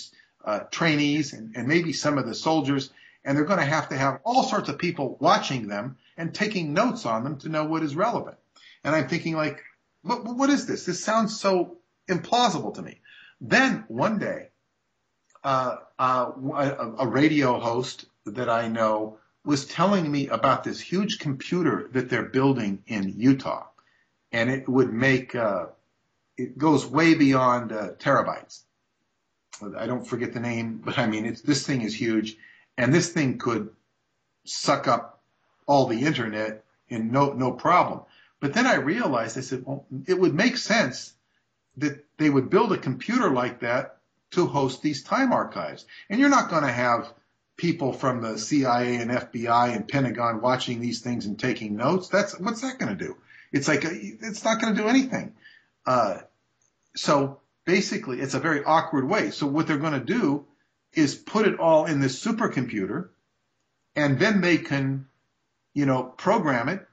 trainees and maybe some of the soldiers. And they're going to have all sorts of people watching them and taking notes on them to know what is relevant. And I'm thinking, like, what is this? This sounds so implausible to me. Then one day, a radio host that I know was telling me about this huge computer that they're building in Utah. And it would make, it goes way beyond terabytes. I don't forget the name, but I mean, this thing is huge. And this thing could suck up all the internet in no problem. But then I realized, I said, well, it would make sense that they would build a computer like that to host these time archives. And you're not going to have people from the CIA and FBI and Pentagon watching these things and taking notes. What's that going to do? It's like, it's not going to do anything. So basically, it's a very awkward way. So what they're going to do is put it all in this supercomputer, and then they can, program it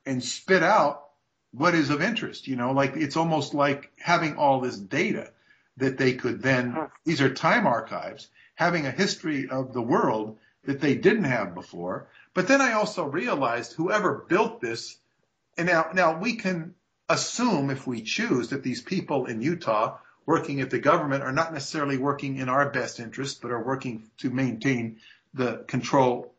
and spit out what is of interest. Like it's almost like having all this data that they could then, these are time archives, having a history of the world that they didn't have before. But then I also realized whoever built this, and now we can assume if we choose that these people in Utah working at the government are not necessarily working in our best interest, but are working to maintain the control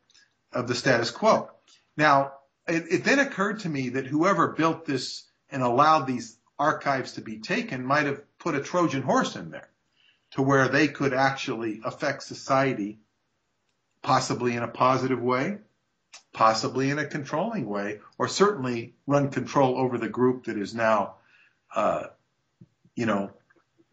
of the status quo. Now, it then occurred to me that whoever built this and allowed these archives to be taken might have put a Trojan horse in there to where they could actually affect society, possibly in a positive way, possibly in a controlling way, or certainly run control over the group that is now,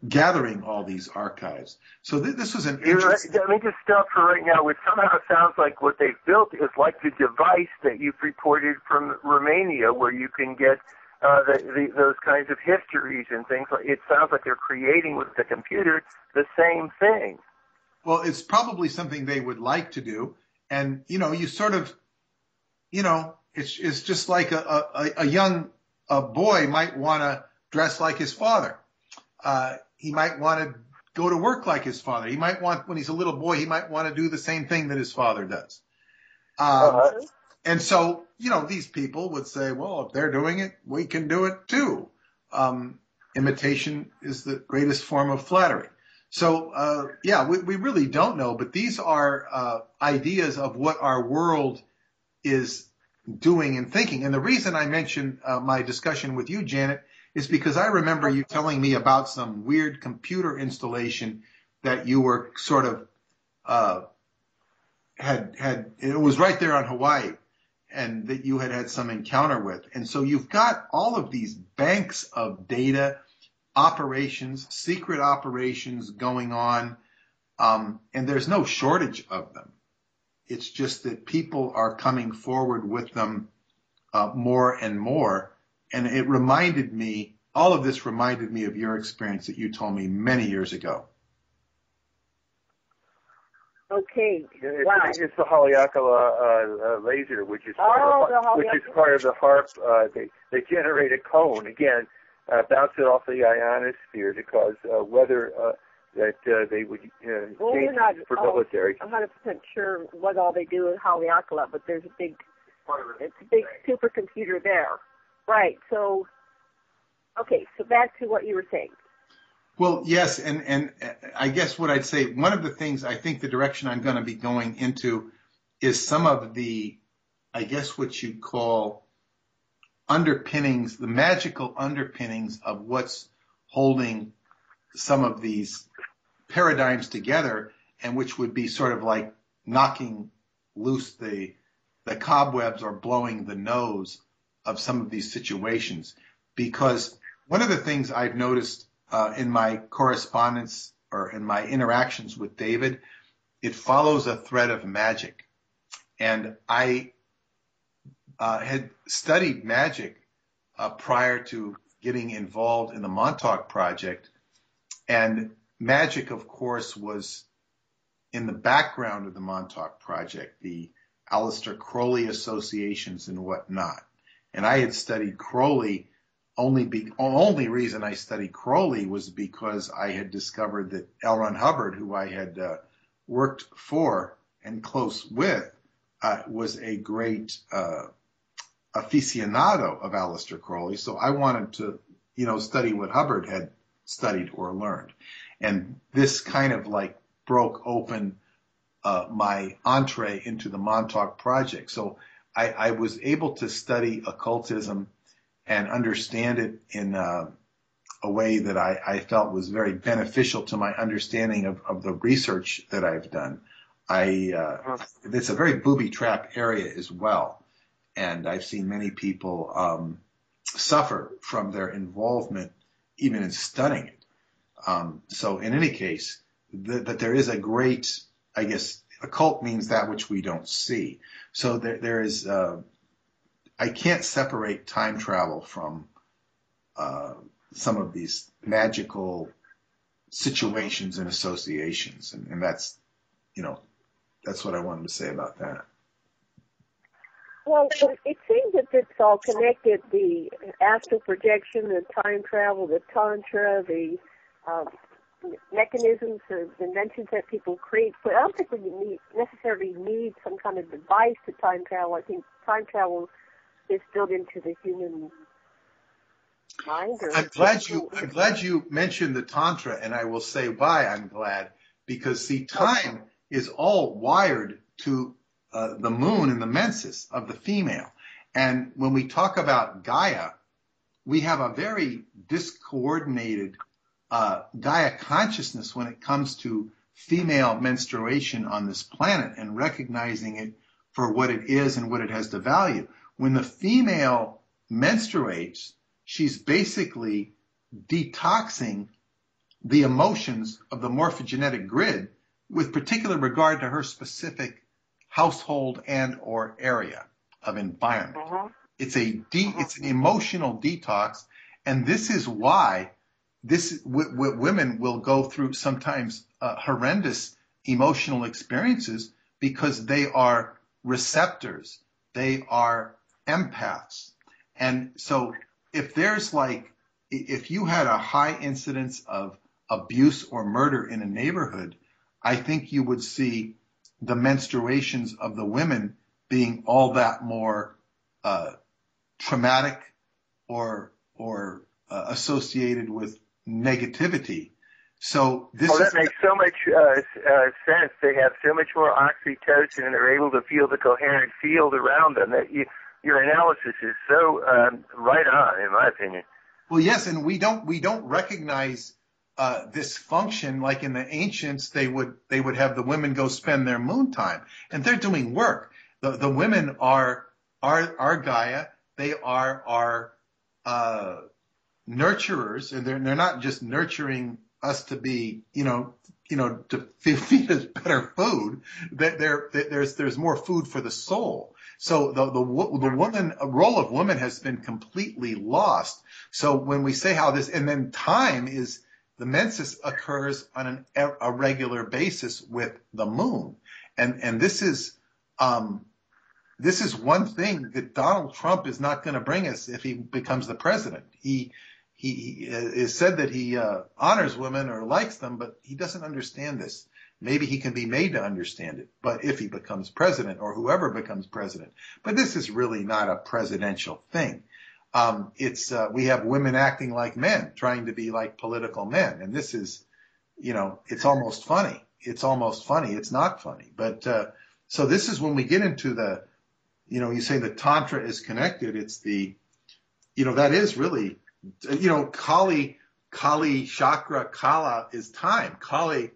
gathering all these archives. So this was an interesting...
Let me just stop for right now. It somehow sounds like what they've built is like the device that you've reported from Romania, where you can get those kinds of histories and things. It sounds like they're creating with the computer the same thing.
Well, it's probably something they would like to do. And, you sort of,
It's just like a young boy might want to dress like his father. He might want to go to work like his father. He might want, when he's a little boy, he might want to do the same thing that his father does. And so, these people would say, well, if they're doing it, we can do it too. Imitation is the greatest form of flattery. So, we really don't know, but these are ideas of what our world is doing and thinking. And the reason I mentioned my discussion with you, Janet, is because I remember you telling me about some weird computer installation that you were sort of it was right there on Hawaii, and that you had some encounter with. And so you've got all of these banks of data, operations, secret operations going on, and there's no shortage of them. It's just that people are coming forward with them more and more. And all of this reminded me of your experience that you told me many years ago.
Okay. Wow.
It's the Haleakala laser, which is part of the HAARP. They generate a cone, again, bounce it off the ionosphere to cause weather that they would change for military.
I'm 100% sure what all they do in Haleakala, but there's a big supercomputer there. Right. So, okay, so back to what you were saying.
Well, yes, and I guess what I'd say, one of the things I think the direction I'm going to be going into is some of the, I guess what you call underpinnings, the magical underpinnings of what's holding some of these paradigms together, and which would be sort of like knocking loose the cobwebs or blowing the nose of some of these situations. Because one of the things I've noticed in my correspondence or in my interactions with David, it follows a thread of magic. And I had studied magic prior to getting involved in the Montauk-project. And magic, of course, was in the background of the Montauk-project, the Aleister Crowley associations and whatnot. And I had studied Crowley. Only reason I studied Crowley was because I had discovered that L. Ron Hubbard, who I had worked for and close with, was a great aficionado of Aleister Crowley. So I wanted to, study what Hubbard had studied or learned. And this kind of like broke open my entree into the Montauk-project. So I was able to study occultism and understand it in a way that I felt was very beneficial to my understanding of the research that I've done. It's a very booby-trap area as well, and I've seen many people suffer from their involvement even in studying it. So in any case, that there is a great, I guess, occult means that which we don't see. So there is... I can't separate time travel from some of these magical situations and associations, and that's what I wanted to say about that.
Well, it seems that it's all connected: the astral projection, the time travel, the tantra, the mechanisms, the inventions that people create. But I don't think we necessarily need some kind of device to time travel. I think time travel is built into the human mind.
I'm glad you mentioned the tantra, and I will say why I'm glad. Because see, time is all wired to the moon and the menses of the female. And when we talk about Gaia, we have a very discoordinated Gaia consciousness when it comes to female menstruation on this planet and recognizing it for what it is and what it has to value. When the female menstruates, she's basically detoxing the emotions of the morphogenetic grid with particular regard to her specific household and or area of environment. It's an emotional detox, and this is why women will go through sometimes horrendous emotional experiences, because they are receptors. They are empaths. And so if you had a high incidence of abuse or murder in a neighborhood, I think you would see the menstruations of the women being all that more traumatic or associated with negativity. So
that makes so much sense. They have so much more oxytocin, and they're able to feel the coherent field around them. That your analysis is so right on, in my opinion.
Well, yes, and we don't recognize this function. Like in the ancients, they would have the women go spend their moon time, and they're doing work. The women are Gaia. They are our nurturers, and they're not just nurturing us to be, to feed us better food. There's more food for the soul. So the woman role of woman has been completely lost. So when we say how this, and then time is, the menses occurs on a regular basis with the moon, and this is one thing that Donald Trump is not going to bring us if he becomes the president. He is said that he honors women or likes them, but he doesn't understand this. Maybe he can be made to understand it, but if he becomes president or whoever becomes president. But this is really not a presidential thing. We have women acting like men, trying to be like political men. And this is, it's almost funny. It's almost funny. It's not funny. But so this is when we get into the, you say the Tantra is connected. It's the, that is really, Kali chakra, Kala is time. Kala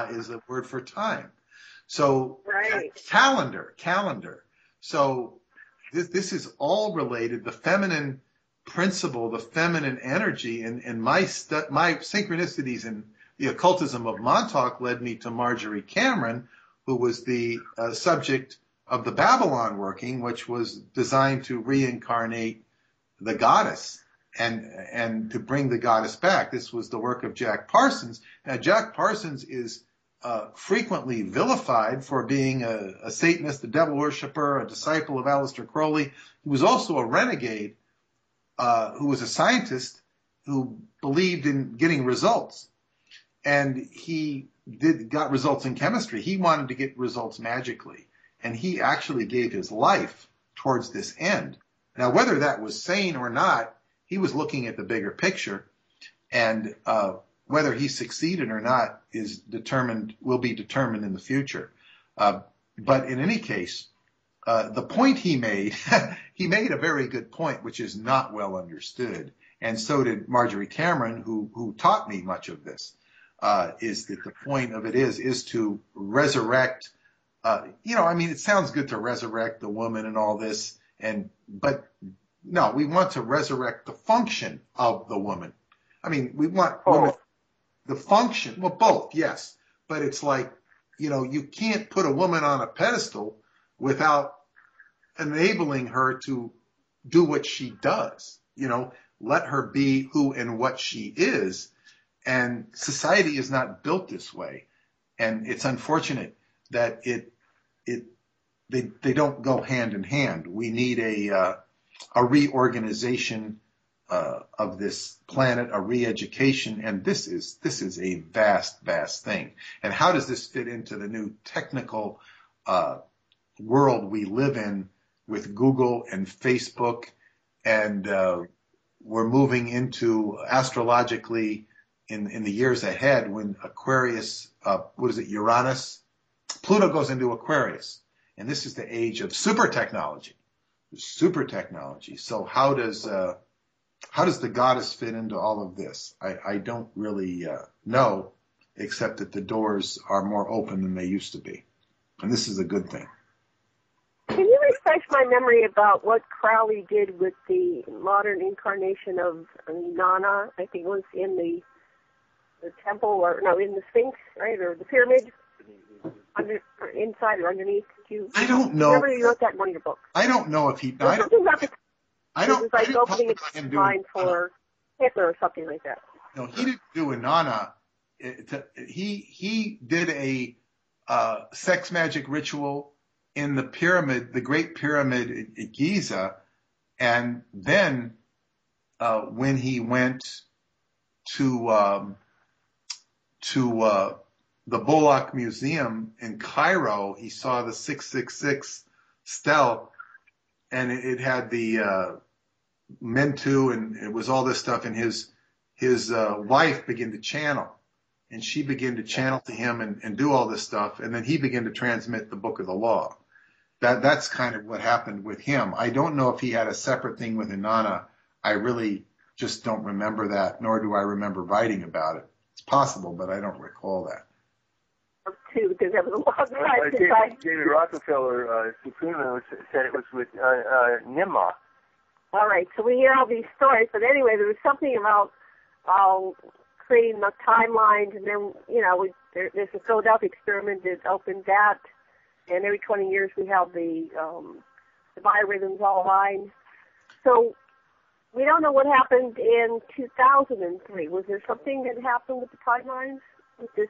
is a word for time. So
right.
Calendar. So this is all related. The feminine principle, the feminine energy, and my synchronicities in the occultism of Montauk led me to Marjorie Cameron, who was the subject of the Babylon working, which was designed to reincarnate the goddess and to bring the goddess back. This was the work of Jack Parsons. Now, Jack Parsons is frequently vilified for being a Satanist, a devil worshiper, a disciple of Aleister Crowley. He was also a renegade who was a scientist who believed in getting results. And he got results in chemistry. He wanted to get results magically. And he actually gave his life towards this end. Now, whether that was sane or not, he was looking at the bigger picture. And whether he succeeded or not will be determined in the future. But in any case, the point he made, he made a very good point, which is not well understood. And so did Marjorie Cameron, who taught me much of this, is that the point of it is to resurrect, it sounds good to resurrect the woman and all this, but no, we want to resurrect the function of the woman. I mean, we want women, the function, well, both, yes. But it's like, you can't put a woman on a pedestal without enabling her to do what she does, let her be who and what she is. And society is not built this way. And it's unfortunate that they don't go hand in hand. We need a reorganization of this planet, a re-education, and this is a vast, vast thing. And how does this fit into the new technical world we live in with Google and Facebook? And we're moving into astrologically in the years ahead when Aquarius, Uranus? Pluto goes into Aquarius. And this is the age of super technology. So how does the goddess fit into all of this? I don't really know, except that the doors are more open than they used to be. And this is a good thing.
Can you refresh my memory about what Crowley did with the modern incarnation of Nana? I think it was in the temple, in the Sphinx, right, or the pyramid, inside or underneath.
I don't know.
Remember you wrote that in one of your books.
I don't know if he.
It was like opening its mind for Hitler or something like that.
No, he didn't do a Nana. He did a sex magic ritual
in the pyramid, the Great Pyramid at Giza, and then when he went to the Bullock Museum in Cairo, he saw the 666 stele, and it had the Mentu, and it was all this stuff, and his wife began to channel, and she began to channel to him and do all this stuff, and then he began to transmit the Book of the Law. That's kind of what happened with him. I don't know if he had a separate thing with Inanna. I really just don't remember that, nor do I remember writing about it. It's possible, but I don't recall that.
Too, because that was a long time since
David Rockefeller, Suprema, said it was with Nimma.
All right, so we hear all these stories, but anyway, there was something about creating the timelines, and then, there's the Philadelphia experiment that opened that, and every 20 years we have the biorhythms all aligned. So we don't know what happened in 2003. Was there something that happened with the timelines with this?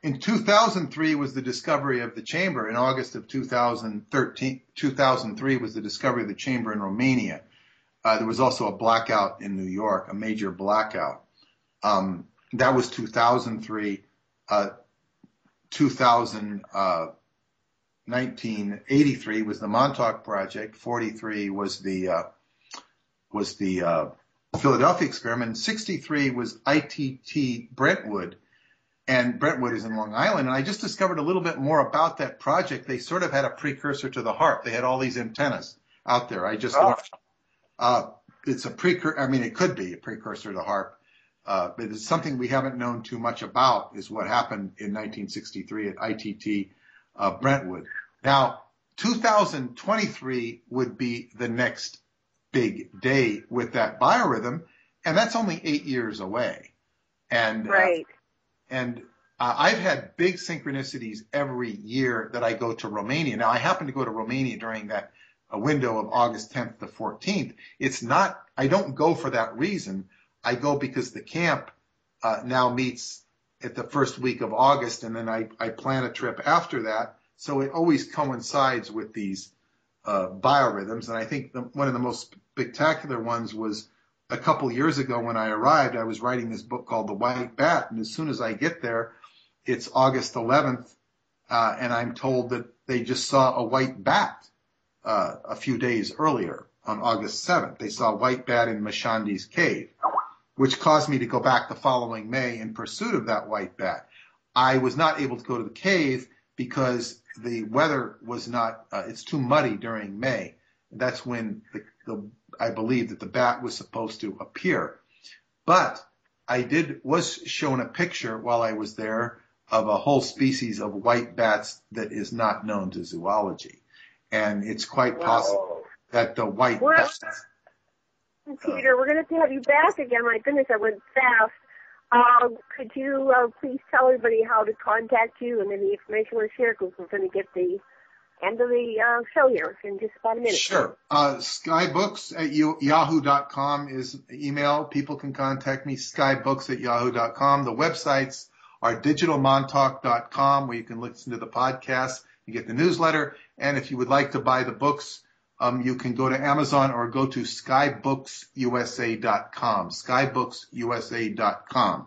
In 2003 was the discovery of the chamber. In August of 2003 was the discovery of the chamber in Romania. There was also a blackout in New York, a major blackout. That was 2003. 1983 was the Montauk-project. 43 was the Philadelphia experiment. 63 was ITT Brentwood. And Brentwood is in Long Island. And I just discovered a little bit more about that project. They sort of had a precursor to the HAARP. They had all these antennas out there. I just it's a precursor. I mean, it could be a precursor to HAARP. But it's something we haven't known too much about is what happened in 1963 at ITT Brentwood. Now, 2023 would be the next big day with that biorhythm, and that's only 8 years away. And
right.
I've had big synchronicities every year that I go to Romania. Now, I happen to go to Romania during that window of August 10th to 14th. It's not, I don't go for that reason. I go because the camp now meets at the first week of August, and then I plan a trip after that. So it always coincides with these biorhythms. And I think one of the most spectacular ones was a couple years ago when I arrived. I was writing this book called The White Bat, and as soon as I get there, it's August 11th, and I'm told that they just saw a white bat a few days earlier on August 7th. They saw a white bat in Mashandi's cave, which caused me to go back the following May in pursuit of that white bat. I was not able to go to the cave because the weather was not, it's too muddy during May. That's when I believe that the bat was supposed to appear. But I was shown a picture while I was there of a whole species of white bats that is not known to zoology. And it's quite possible that the white bats...
Peter, we're going to have you back again. My goodness, I went fast. Could you please tell everybody how to contact you and any information you want to share, because we're going to get the end of the show here in just about a minute.
Sure. Skybooks at yahoo.com is email. People can contact me, skybooks at yahoo.com. The websites are digitalmontauk.com, where you can listen to the podcast, you get the newsletter, and if you would like to buy the books, you can go to Amazon or go to skybooks.usa.com, skybooks.usa.com.